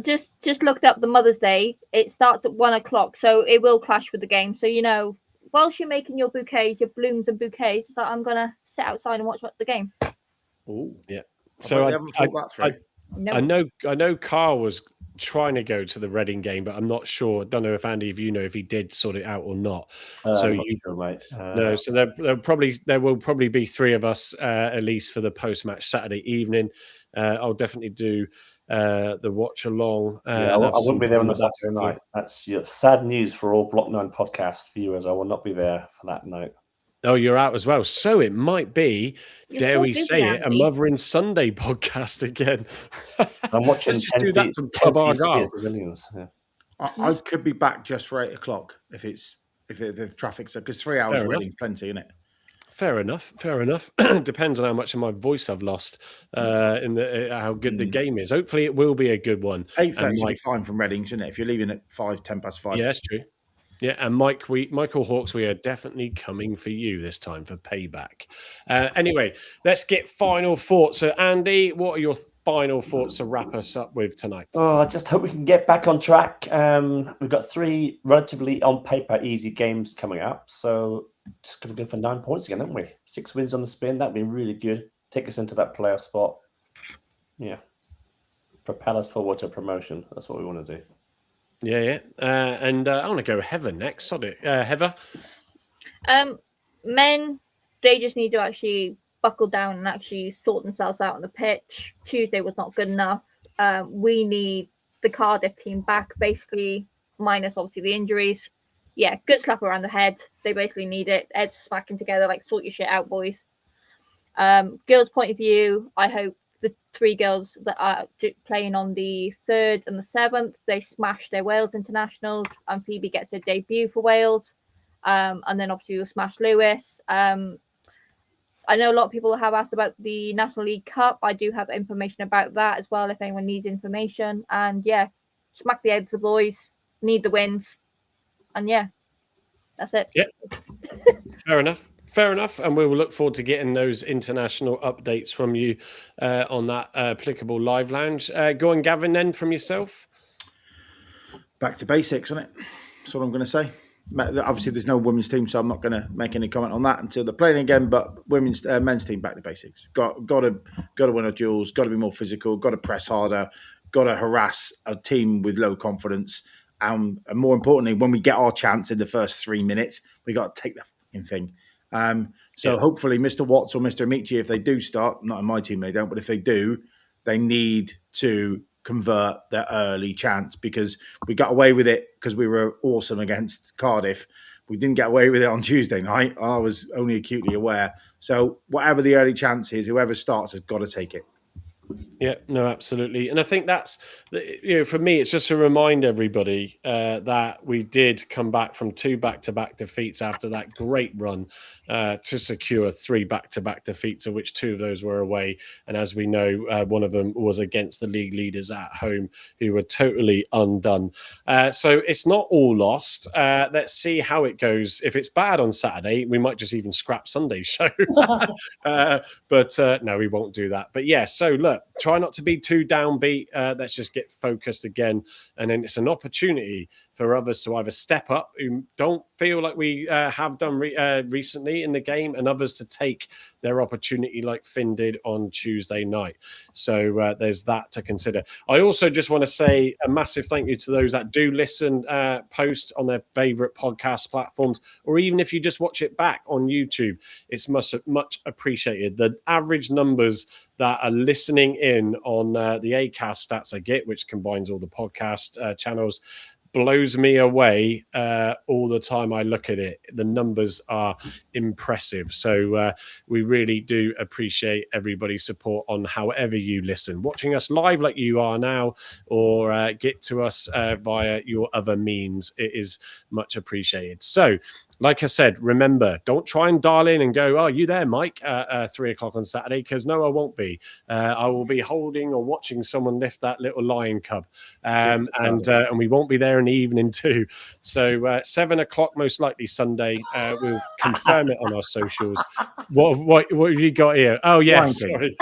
Just looked up the Mother's Day. It starts at 1 o'clock, so it will clash with the game. So, whilst you're making your bouquets, your blooms and bouquets, it's like, I'm going to sit outside and watch the game. Oh, yeah. So I haven't thought that through. No. I know Carl was trying to go to the Reading game, but I'm not sure. Don't know if Andy, if you know if he did sort it out or not. So I'm not sure, mate. no. So there will probably be three of us at least for the post match Saturday evening. I'll definitely do the watch along. I won't be there on the Saturday night. That's sad news for all Block 9 podcast viewers. I will not be there for that night. Oh, you're out as well. So it might be, dare we say it, a Mothering Sunday podcast again. I'm watching Let's just do that from Club Argyle. Yeah. I could be back just for 8 o'clock if the traffic's because 3 hours Reading's plenty, isn't it? Fair enough. Depends on how much of my voice I've lost in how good the game is. Hopefully, it will be a good one. 8:30 should be fine from Reading, shouldn't it? If you're leaving at 10 past 5. Yeah, that's true. Yeah, and Michael Hawks, we are definitely coming for you this time for payback. Anyway, let's get final thoughts. So, Andy, what are your final thoughts to wrap us up with tonight? Oh, I just hope we can get back on track. We've got 3 relatively on paper easy games coming up, so just going to go for 9 points again, haven't we? 6 wins on the spin. That'd be really good. Take us into that playoff spot. Yeah, propel us forward to promotion. That's what we want to do. Yeah. And I want to go Heather next. Sorry, Heather. Men, they just need to actually buckle down and actually sort themselves out on the pitch. Tuesday was not good enough. We need the Cardiff team back, basically, minus obviously the injuries. Yeah, good slap around the head. They basically need it. Heads smacking together, like, sort your shit out, boys. Girls' point of view, I hope the 3 girls that are playing on the 3rd and the 7th, they smash their Wales internationals, and Phoebe gets her debut for Wales. And then obviously we'll smash Lewis. I know a lot of people have asked about the National League Cup. I do have information about that as well if anyone needs information. And yeah, smack the heads of the boys, need the wins. And yeah, that's it. Yeah, fair enough. And we will look forward to getting those international updates from you on that applicable live lounge. Go on, Gavin, then from yourself. Back to basics, isn't it? That's what I'm going to say. Obviously, there's no women's team, so I'm not going to make any comment on that until they're playing again. But men's team, back to basics. Got to win our duels. Got to be more physical. Got to press harder. Got to harass a team with low confidence. And more importantly, when we get our chance in the first 3 minutes, we got to take that fucking thing. Hopefully, Mr. Watts or Mr. Amici, if they do start, not in my team, they don't, but if they do, they need to convert their early chance because we got away with it because we were awesome against Cardiff. We didn't get away with it on Tuesday night. I was only acutely aware. So whatever the early chance is, whoever starts has got to take it. Yeah, no, absolutely. And I think that's, for me, it's just to remind everybody that we did come back from 2 back-to-back defeats after that great run to secure 3 back-to-back defeats, of which 2 of those were away. And as we know, one of them was against the league leaders at home, who were totally undone. So it's not all lost. Let's see how it goes. If it's bad on Saturday, we might just even scrap Sunday's show. But no, we won't do that. But yeah, so look, try not to be too downbeat. Let's just get focused again. And then it's an opportunity for others to either step up who don't feel like we have done recently in the game, and others to take their opportunity like Finn did on Tuesday night. So there's that to consider. I also just want to say a massive thank you to those that do listen, post on their favorite podcast platforms, or even if you just watch it back on YouTube. It's much appreciated. The average numbers that are listening in on the Acast stats I get, which combines all the podcast channels, blows me away all the time I look at it. The numbers are impressive. So we really do appreciate everybody's support on however you listen, watching us live like you are now, or get to us via your other means. It is much appreciated. So like I said, remember, don't try and dial in and go, "Oh, you there, Mike?" at 3 o'clock on Saturday, because no, I won't be. I will be holding or watching someone lift that little lion cub, and we won't be there in the evening too. So 7 o'clock, most likely Sunday. We'll confirm it on our socials. What have you got here? Oh yes, sorry.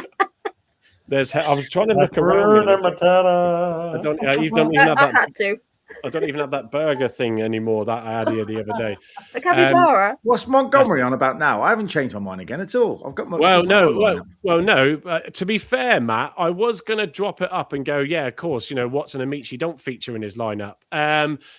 I was trying to look around. I don't even have that. I had to. I don't even have that burger thing anymore that I had here the other day. The capybara. What's Montgomery on about now? I haven't changed my mind again at all. I've got my no. To be fair, Matt, I was going to drop it up and go, yeah, of course. You know, Watson and Amici don't feature in his lineup.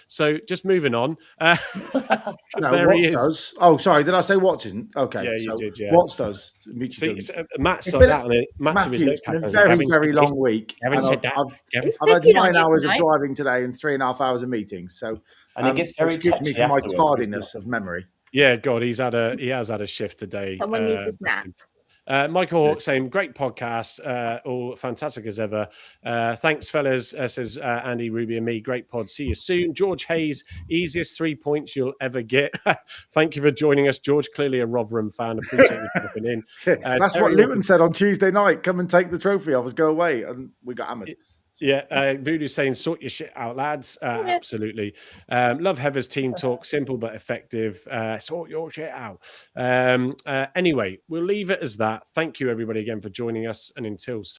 So just moving on. No, Watts does. Oh, sorry, did I say Watts isn't? Okay, yeah, you did. Yeah, Watts does. Amici doesn't. Matt's like that. Matthew, it's been a very, very long week. I've had 9 hours of driving today and 3.5 hours of meetings. So, and it gets very excuse me for my tardiness of memory. Yeah, God, he has had a shift today. Someone needs a snap. Michael Hawke saying, great podcast, all fantastic as ever. Thanks, fellas, says Andy, Ruby, and me. Great pod. See you soon. George Hayes, easiest 3 points you'll ever get. Thank you for joining us, George. Clearly a Rotherham fan. Appreciate you dropping in. That's what Luton said on Tuesday night. Come and take the trophy off us, go away. And we got hammered. Yeah, Voodoo's saying, sort your shit out, lads. Absolutely. Love Heather's team talk, simple but effective. Sort your shit out. Anyway, we'll leave it as that. Thank you, everybody, again for joining us. And until